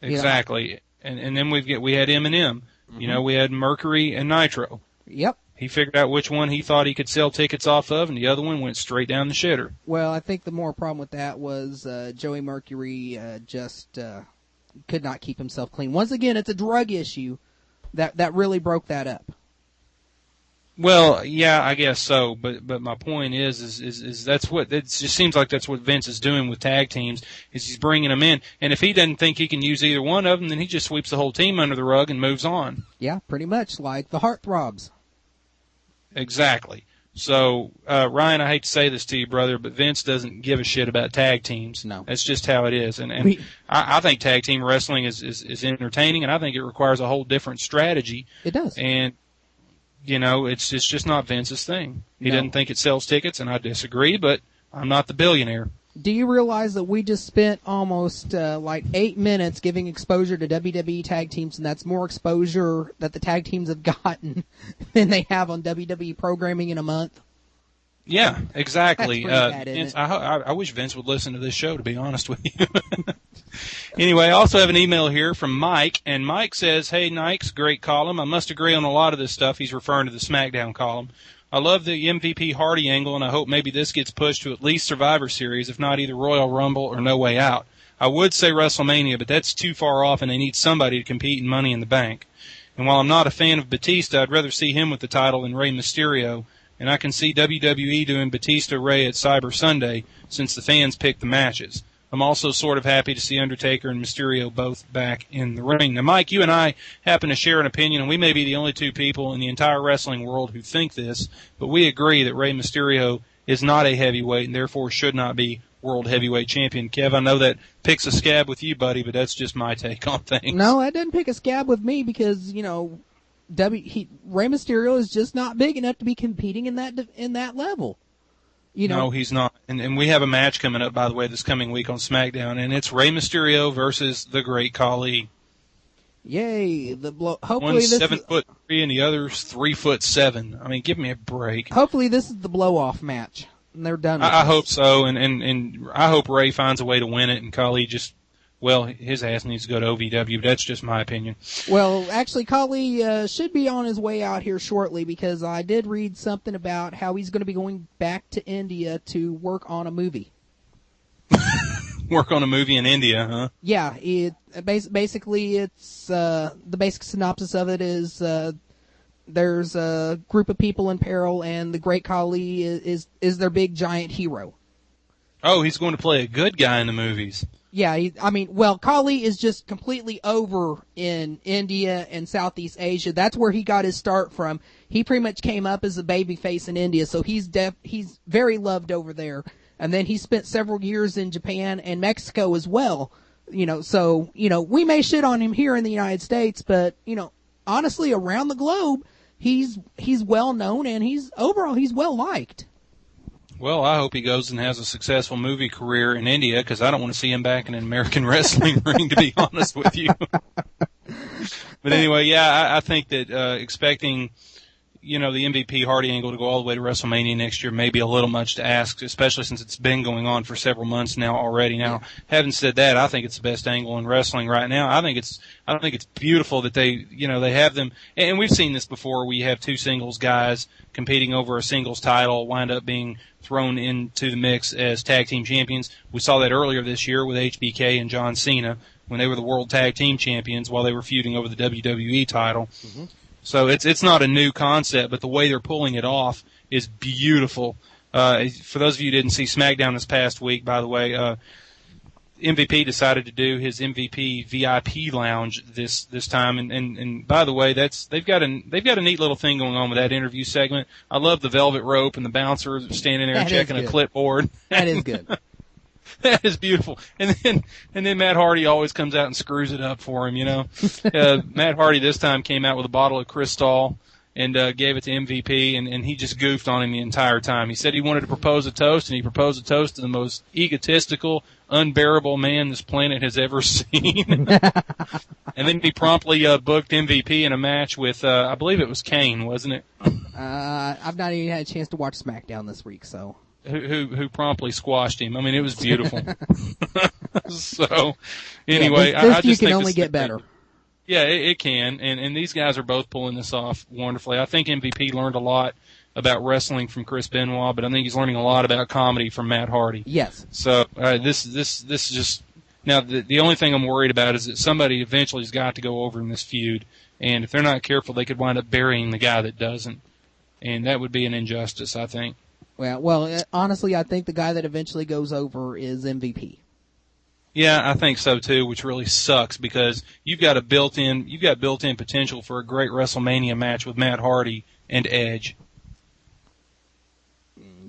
Exactly. And then we had Eminem. Mm-hmm. We had Mercury and Nitro. Yep. He figured out which one he thought he could sell tickets off of, and the other one went straight down the shitter. Well, I think the more problem with that was Joey Mercury just could not keep himself clean. Once again, it's a drug issue that really broke that up. Well, yeah, I guess so. But my point is that's what it just seems like that's what Vince is doing with tag teams is he's bringing them in, and if he doesn't think he can use either one of them, then he just sweeps the whole team under the rug and moves on. Yeah, pretty much like the Heartthrobs. Exactly. So, Ryan, I hate to say this to you, brother, but Vince doesn't give a shit about tag teams. No. That's just how it is. And I think tag team wrestling is entertaining, and I think it requires a whole different strategy. It does. And, it's just not Vince's thing. He doesn't think it sells tickets, and I disagree, but I'm not the billionaire. Do you realize that we just spent almost 8 minutes giving exposure to WWE tag teams, and that's more exposure that the tag teams have gotten than they have on WWE programming in a month? Yeah, exactly. That's pretty bad, Vince, isn't it? I wish Vince would listen to this show, to be honest with you. Anyway, I also have an email here from Mike, and Mike says, "Hey, Nikes, great column. I must agree on a lot of this stuff." He's referring to the SmackDown column. "I love the MVP Hardy angle, and I hope maybe this gets pushed to at least Survivor Series, if not either Royal Rumble or No Way Out. I would say WrestleMania, but that's too far off, and they need somebody to compete in Money in the Bank. And while I'm not a fan of Batista, I'd rather see him with the title than Rey Mysterio, and I can see WWE doing Batista-Rey at Cyber Sunday, since the fans pick the matches. I'm also sort of happy to see Undertaker and Mysterio both back in the ring." Now, Mike, you and I happen to share an opinion, and we may be the only two people in the entire wrestling world who think this, but we agree that Rey Mysterio is not a heavyweight and therefore should not be World Heavyweight Champion. Kev, I know that picks a scab with you, buddy, but that's just my take on things. No, that doesn't pick a scab with me because, Rey Mysterio is just not big enough to be competing in that level. No, he's not. And we have a match coming up, by the way, this coming week on SmackDown, and it's Rey Mysterio versus the Great Khali. Yay! Hopefully one's this 7'3" and the other's 3'7". I mean, give me a break. Hopefully this is the blow-off match, and they're done with I this. hope so, and I hope Rey finds a way to win it, and Khali just, his ass needs to go to OVW. That's just my opinion. Well, actually, Khali should be on his way out here shortly because I did read something about how he's going to be going back to India to work on a movie. Work on a movie in India, huh? Yeah, basically it's the basic synopsis of it is there's a group of people in peril, and the Great Khali is their big giant hero. Oh, he's going to play a good guy in the movies. Yeah, Khali is just completely over in India and Southeast Asia. That's where he got his start from. He pretty much came up as a babyface in India, so he's very loved over there. And then he spent several years in Japan and Mexico as well. So we may shit on him here in the United States, but honestly, around the globe, he's well known and he's well liked. Well, I hope he goes and has a successful movie career in India, because I don't want to see him back in an American wrestling ring, to be honest with you. But anyway, yeah, I think that expecting, the MVP Hardy angle to go all the way to WrestleMania next year may be a little much to ask, especially since it's been going on for several months now already. Now, having said that, I think it's the best angle in wrestling right now. I think it's beautiful that they have them, and we've seen this before, where you have two singles guys competing over a singles title, wind up being thrown into the mix as tag team champions. We saw that earlier this year with HBK and John Cena when they were the World Tag Team Champions while they were feuding over the WWE title. Mm-hmm. So it's not a new concept, but the way they're pulling it off is beautiful. For those of you who didn't see SmackDown this past week, by the way, MVP decided to do his MVP VIP lounge this time, and by the way, they've got a neat little thing going on with that interview segment. I love the velvet rope and the bouncer standing there checking a clipboard. That is good. That is beautiful. And then Matt Hardy always comes out and screws it up for him, Matt Hardy this time came out with a bottle of Cristal and gave it to MVP, and he just goofed on him the entire time. He said he wanted to propose a toast, and he proposed a toast to the most egotistical, unbearable man this planet has ever seen. And then he promptly booked MVP in a match with, I believe it was Kane, wasn't it? I've not even had a chance to watch SmackDown this week, so... Who promptly squashed him. I mean, it was beautiful. So, anyway, this I just can think only get better. Yeah, it can, and these guys are both pulling this off wonderfully. I think MVP learned a lot about wrestling from Chris Benoit, but I think he's learning a lot about comedy from Matt Hardy. Yes. So this is just now the only thing I'm worried about is that somebody eventually has got to go over in this feud, and if they're not careful, they could wind up burying the guy that doesn't. and that would be an injustice, I think. Well, honestly, I think the guy that eventually goes over is MVP. Yeah, I think so too, which really sucks because you've got built-in potential for a great WrestleMania match with Matt Hardy and Edge.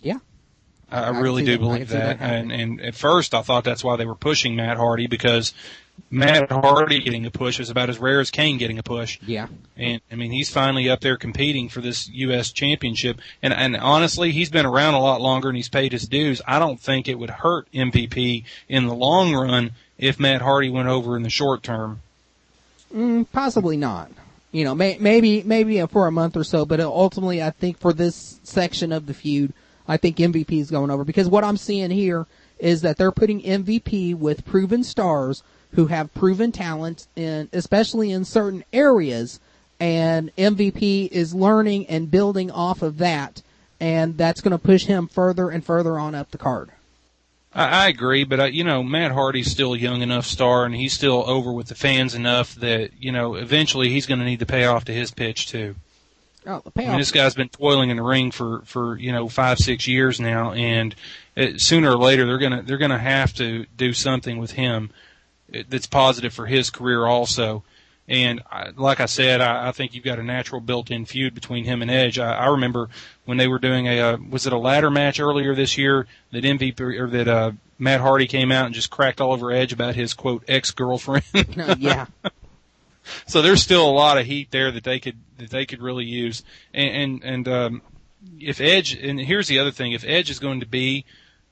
Yeah. I really do believe that. And at first I thought that's why they were pushing Matt Hardy, because Matt Hardy getting a push is about as rare as Kane getting a push. Yeah. And I mean, he's finally up there competing for this U.S. championship. And honestly, he's been around a lot longer and he's paid his dues. I don't think it would hurt MVP in the long run if Matt Hardy went over in the short term. Possibly not. You know, maybe for a month or so, but ultimately I think for this section of the feud, I think MVP is going over, because what I'm seeing here is that they're putting MVP with proven stars who have proven talent, especially in certain areas, and MVP is learning and building off of that, and that's going to push him further and further on up the card. I agree, but Matt Hardy's still a young enough star, and he's still over with the fans enough that eventually he's going to need to pay off to his pitch too. Oh, the payoff. I mean, this guy's been toiling in the ring for 5-6 years now, and sooner or later they're gonna have to do something with him that's positive for his career also. And like I said, I think you've got a natural built-in feud between him and Edge. I remember when they were doing was it a ladder match earlier this year that Matt Hardy came out and just cracked all over Edge about his quote ex-girlfriend. Yeah. So there's still a lot of heat there that they could really use. And if Edge, and here's the other thing, if Edge is going to be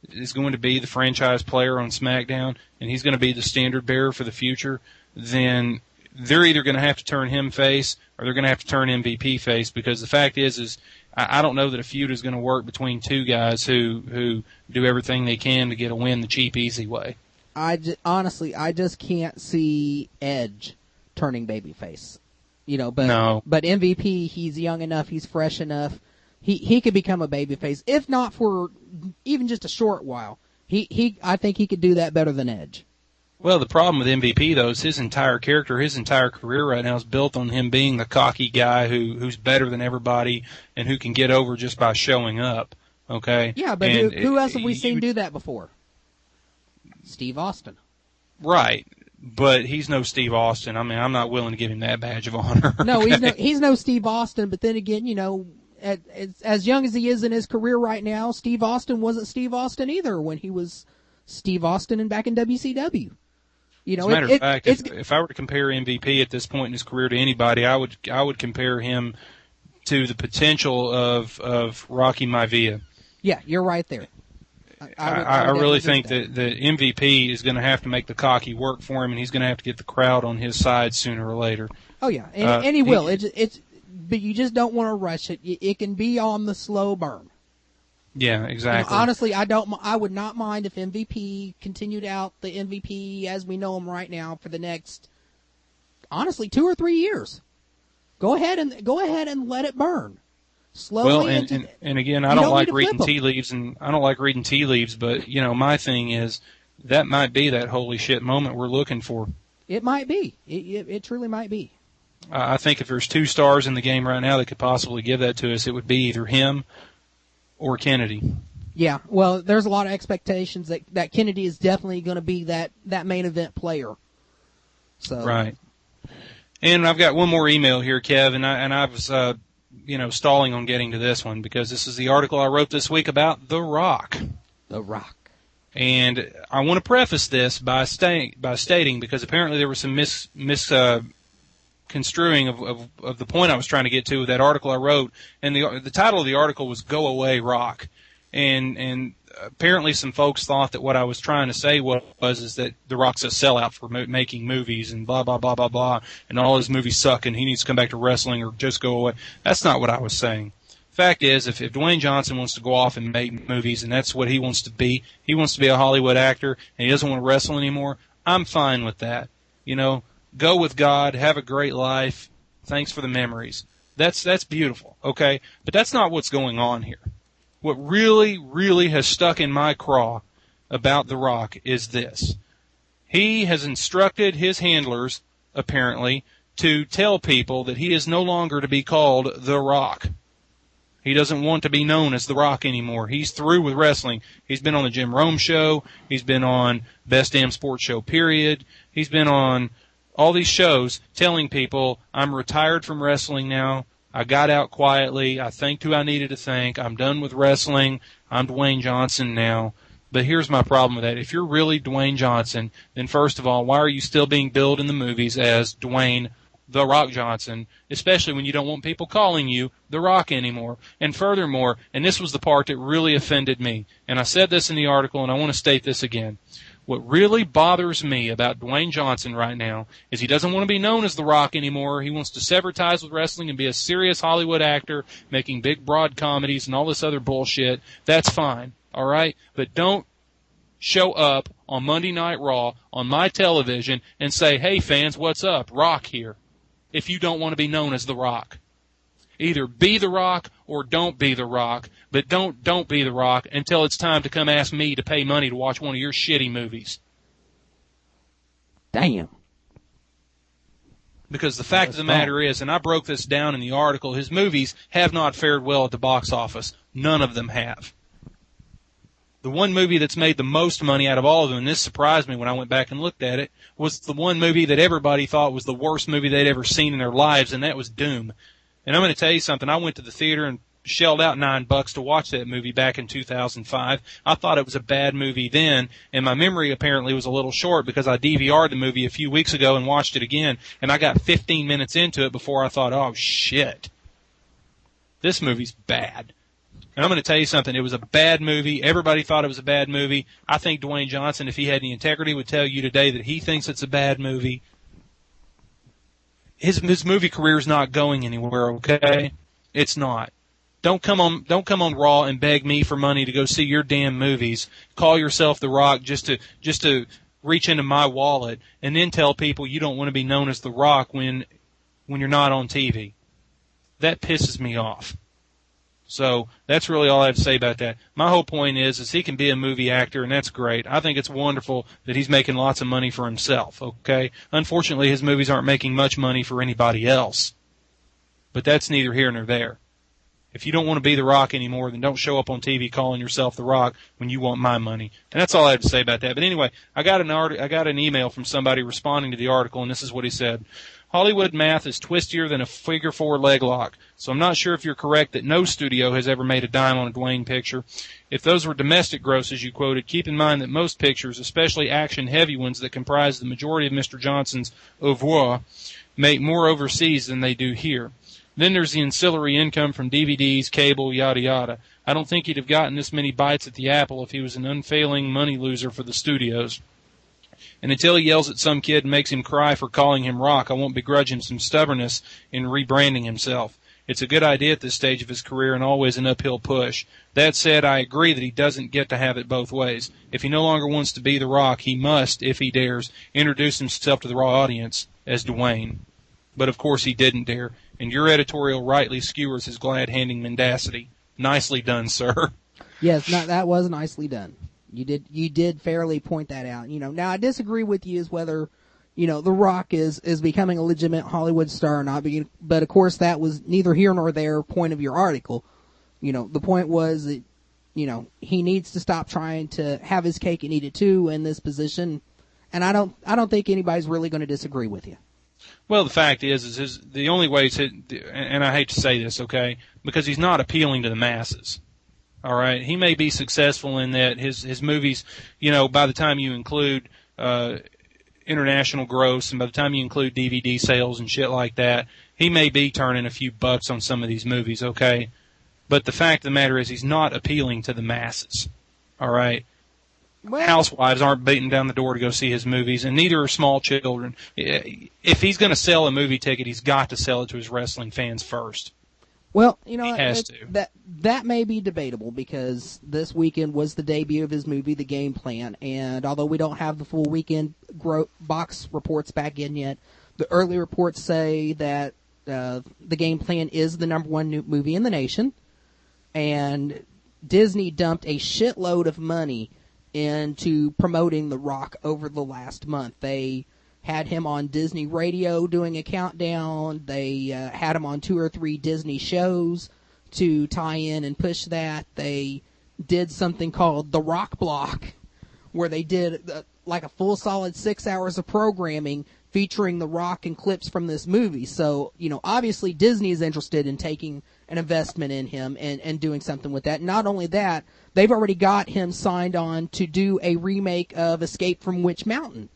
the franchise player on SmackDown, and he's going to be the standard bearer for the future, then they're either going to have to turn him face or they're going to have to turn MVP face, because the fact is I don't know that a feud is going to work between two guys who do everything they can to get a win the cheap, easy way. Honestly, I just can't see Edge turning babyface. But MVP, he's young enough, he's fresh enough. He could become a babyface, if not for even just a short while. I think he could do that better than Edge. Well, the problem with MVP, though, is his entire character, his entire career right now is built on him being the cocky guy who's better than everybody and who can get over just by showing up. Okay? Yeah, but who else have we seen do that before? Steve Austin. Right. But he's no Steve Austin. I mean, I'm not willing to give him that badge of honor. No, okay? he's no Steve Austin. But then again, as young as he is in his career right now, Steve Austin wasn't Steve Austin either when he was Steve Austin and back in WCW. As a matter of fact, if I were to compare MVP at this point in his career to anybody, I would compare him to the potential of Rocky Maivia. Yeah, you're right there. I really think that the MVP is going to have to make the cocky work for him, and he's going to have to get the crowd on his side sooner or later. Oh yeah, and he will. But you just don't want to rush it. It can be on the slow burn. Yeah, exactly. Honestly, I would not mind if MVP continued out the MVP as we know him right now for the next, honestly, 2 or 3 years. Go ahead and let it burn. Slowly. Well, and again, I don't like reading tea leaves, but my thing is that might be that holy shit moment we're looking for. It might be. It truly might be. I think if there's 2 stars in the game right now that could possibly give that to us, it would be either him or Kennedy. Yeah, well, there's a lot of expectations that Kennedy is definitely going to be that main event player. So right. And I've got one more email here, Kev, and I was stalling on getting to this one because this is the article I wrote this week about The Rock. The Rock. And I want to preface this by stating, because apparently there was some misconstruing of the point I was trying to get to with that article I wrote, and the title of the article was "Go Away, Rock," and apparently some folks thought that what I was trying to say was that The Rock's a sellout for making movies and blah blah blah blah blah, and all his movies suck and he needs to come back to wrestling or just go away. That's not what I was saying. Fact is, if Dwayne Johnson wants to go off and make movies and that's what he wants to be a Hollywood actor and he doesn't want to wrestle anymore, I'm fine with that. Go with God, have a great life. Thanks for the memories. That's beautiful, okay? But that's not what's going on here. What really, really has stuck in my craw about The Rock is this. He has instructed his handlers, apparently, to tell people that he is no longer to be called The Rock. He doesn't want to be known as The Rock anymore. He's through with wrestling. He's been on the Jim Rome Show. He's been on Best Damn Sports Show, period. He's been on all these shows telling people, I'm retired from wrestling now. I got out quietly. I thanked who I needed to thank. I'm done with wrestling. I'm Dwayne Johnson now. But here's my problem with that. If you're really Dwayne Johnson, then first of all, why are you still being billed in the movies as Dwayne The Rock Johnson, especially when you don't want people calling you The Rock anymore? And furthermore, and this was the part that really offended me, and I said this in the article, and I want to state this again. What really bothers me about Dwayne Johnson right now is he doesn't want to be known as The Rock anymore. He wants to sever ties with wrestling and be a serious Hollywood actor, making big, broad comedies and all this other bullshit. That's fine, all right? But don't show up on Monday Night Raw on my television and say, hey, fans, what's up? Rock here, if you don't want to be known as The Rock. Either be The Rock or don't be The Rock, but don't be The Rock until it's time to come ask me to pay money to watch one of your shitty movies. Damn. Because the fact of the matter is, and I broke this down in the article, his movies have not fared well at the box office. None of them have. The one movie that's made the most money out of all of them, and this surprised me when I went back and looked at it, was the one movie that everybody thought was the worst movie they'd ever seen in their lives, and that was Doom. And I'm going to tell you something. I went to the theater and shelled out $9 to watch that movie back in 2005. I thought it was a bad movie then, and my memory apparently was a little short because I DVR'd the movie a few weeks ago and watched it again, and I got 15 minutes into it before I thought, oh, shit. This movie's bad. And I'm going to tell you something. It was a bad movie. Everybody thought it was a bad movie. I think Dwayne Johnson, if he had any integrity, would tell you today that he thinks it's a bad movie. His movie career is not going anywhere, okay? It's not. Don't come on Raw and beg me for money to go see your damn movies. Call yourself The Rock just to reach into my wallet and then tell people you don't want to be known as The Rock when you're not on TV. That pisses me off. So that's really all I have to say about that. My whole point is he can be a movie actor, and that's great. I think it's wonderful that he's making lots of money for himself, okay? Unfortunately, his movies aren't making much money for anybody else. But that's neither here nor there. If you don't want to be The Rock anymore, then don't show up on TV calling yourself The Rock when you want my money. And that's all I have to say about that. But anyway, I got an email from somebody responding to the article, and this is what he said. Hollywood math is twistier than a figure four leg lock, so I'm not sure if you're correct that no studio has ever made a dime on a Dwayne picture. If those were domestic grosses you quoted, keep in mind that most pictures, especially action-heavy ones that comprise the majority of Mr. Johnson's oeuvre, make more overseas than they do here. Then there's the ancillary income from DVDs, cable, yada yada. I don't think he'd have gotten this many bites at the apple if he was an unfailing money loser for the studios. And until he yells at some kid and makes him cry for calling him Rock, I won't begrudge him some stubbornness in rebranding himself. It's a good idea at this stage of his career and always an uphill push. That said, I agree that he doesn't get to have it both ways. If he no longer wants to be The Rock, he must, if he dares, introduce himself to the Raw audience as Dwayne. But of course he didn't dare, and your editorial rightly skewers his glad-handing mendacity. Nicely done, sir. Yes, that was nicely done. You did fairly point that out. Now I disagree with you as whether, The Rock is becoming a legitimate Hollywood star or not, but of course that was neither here nor there point of your article. The point was that, he needs to stop trying to have his cake and eat it too in this position, and I don't think anybody's really going to disagree with you. Well, the fact is the only way to, and I hate to say this, okay, because he's not appealing to the masses. All right, he may be successful in that his movies, by the time you include international gross and by the time you include DVD sales and shit like that, he may be turning a few bucks on some of these movies, okay? But the fact of the matter is he's not appealing to the masses. All right? Well, housewives aren't beating down the door to go see his movies, and neither are small children. If he's going to sell a movie ticket, he's got to sell it to his wrestling fans first. Well, he has to. That may be debatable because this weekend was the debut of his movie, The Game Plan, and although we don't have the full weekend box reports back in yet, the early reports say that The Game Plan is the #1 new movie in the nation, and Disney dumped a shitload of money into promoting The Rock over the last month. They had him on Disney Radio doing a countdown. They had him on 2 or 3 Disney shows to tie in and push that, they did something called the Rock Block, where they did like a full solid 6 hours of programming featuring The Rock and clips from this movie. So, obviously Disney is interested in taking an investment in him and doing something with that. Not only that, they've already got him signed on to do a remake of Escape from Witch Mountain,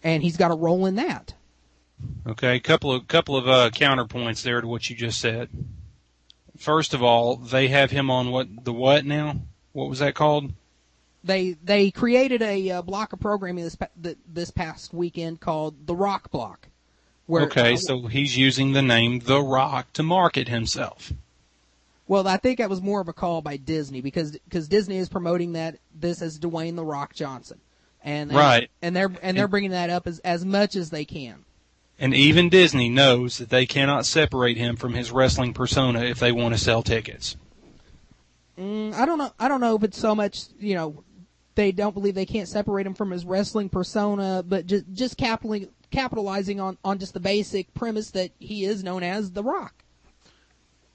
and he's got a role in that. Okay, couple of counterpoints there to what you just said. First of all, they have him on what now? What was that called? They created a block of programming this past weekend called the Rock Block. Okay, so he's using the name The Rock to market himself. Well, I think that was more of a call by Disney because Disney is promoting this as Dwayne The Rock Johnson, and right, and they're bringing that up as much as they can. And even Disney knows that they cannot separate him from his wrestling persona if they want to sell tickets. I don't know if it's so much, they don't believe they can't separate him from his wrestling persona, but just capitalizing on just the basic premise that he is known as The Rock.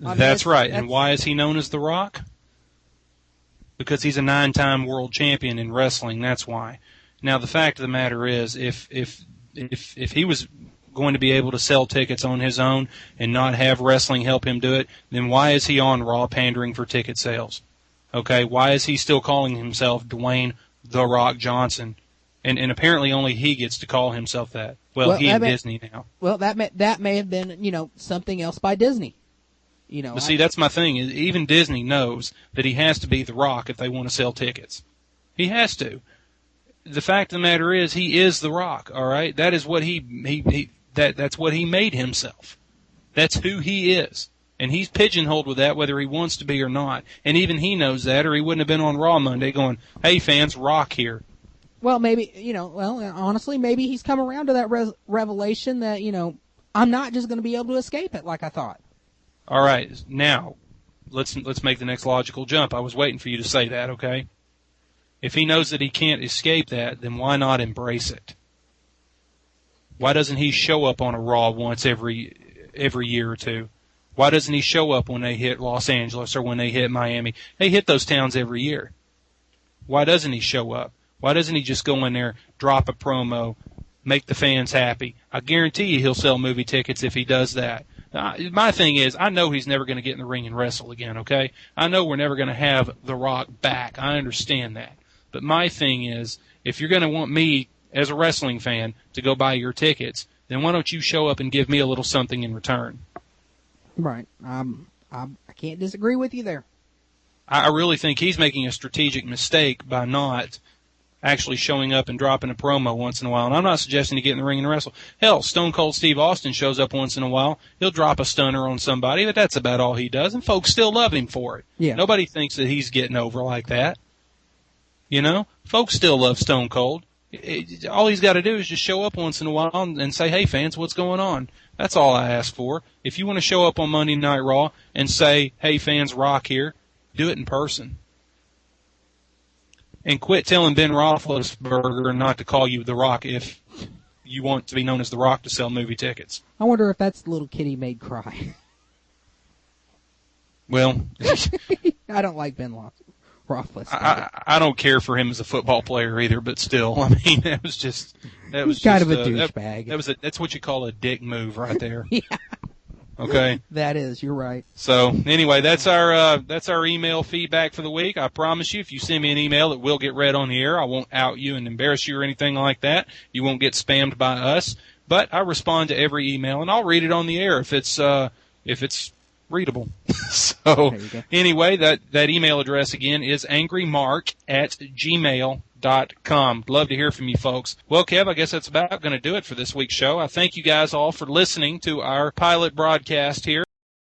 That's right. And why is he known as The Rock? Because he's a 9-time world champion in wrestling. That's why. Now, the fact of the matter is, if he was going to be able to sell tickets on his own and not have wrestling help him do it, then why is he on Raw pandering for ticket sales? Okay, why is he still calling himself Dwayne The Rock Johnson? And apparently only he gets to call himself that. Well, he and Disney now. Well, that may have been, something else by Disney. But see, that's my thing. Even Disney knows that he has to be The Rock if they want to sell tickets. He has to. The fact of the matter is, he is The Rock, all right? That is what that's what he made himself. That's who he is. And he's pigeonholed with that whether he wants to be or not. And even he knows that, or he wouldn't have been on Raw Monday going, hey, fans, Rock here. Well, maybe, honestly, maybe he's come around to that revelation that, I'm not just going to be able to escape it like I thought. All right, now, let's make the next logical jump. I was waiting for you to say that, okay? If he knows that he can't escape that, then why not embrace it? Why doesn't he show up on a Raw once every year or two? Why doesn't he show up when they hit Los Angeles or when they hit Miami? They hit those towns every year. Why doesn't he show up? Why doesn't he just go in there, drop a promo, make the fans happy? I guarantee you he'll sell movie tickets if he does that. My thing is, I know he's never going to get in the ring and wrestle again, okay? I know we're never going to have The Rock back. I understand that. But my thing is, if you're going to want me as a wrestling fan to go buy your tickets, then why don't you show up and give me a little something in return? Right. I can't disagree with you there. I really think he's making a strategic mistake by not actually showing up and dropping a promo once in a while. And I'm not suggesting to get in the ring and wrestle. Hell, Stone Cold Steve Austin shows up once in a while. He'll drop a stunner on somebody, but that's about all he does, and folks still love him for it. Yeah. Nobody thinks that he's getting over like that. Folks still love Stone Cold. All he's got to do is just show up once in a while and say, hey, fans, what's going on? That's all I ask for. If you want to show up on Monday Night Raw and say, hey, fans, Rock here, do it in person. And quit telling Ben Roethlisberger not to call you The Rock if you want to be known as The Rock to sell movie tickets. I wonder if that's the little kid he made cry. Well, I don't like Ben Roethlisberger. I don't care for him as a football player either, but still, I mean, that was kind of a douchebag. That's what you call a dick move right there. Yeah. Okay. That is, you're right. So anyway, that's our email feedback for the week. I promise you, if you send me an email, it will get read on the air. I won't out you and embarrass you or anything like that. You won't get spammed by us. But I respond to every email, and I'll read it on the air if it's readable. So anyway, that email address again is angrymark@gmail.com. Love to hear from you folks. Well, Kev, I guess that's about going to do it for this week's show. I thank you guys all for listening to our pilot broadcast here.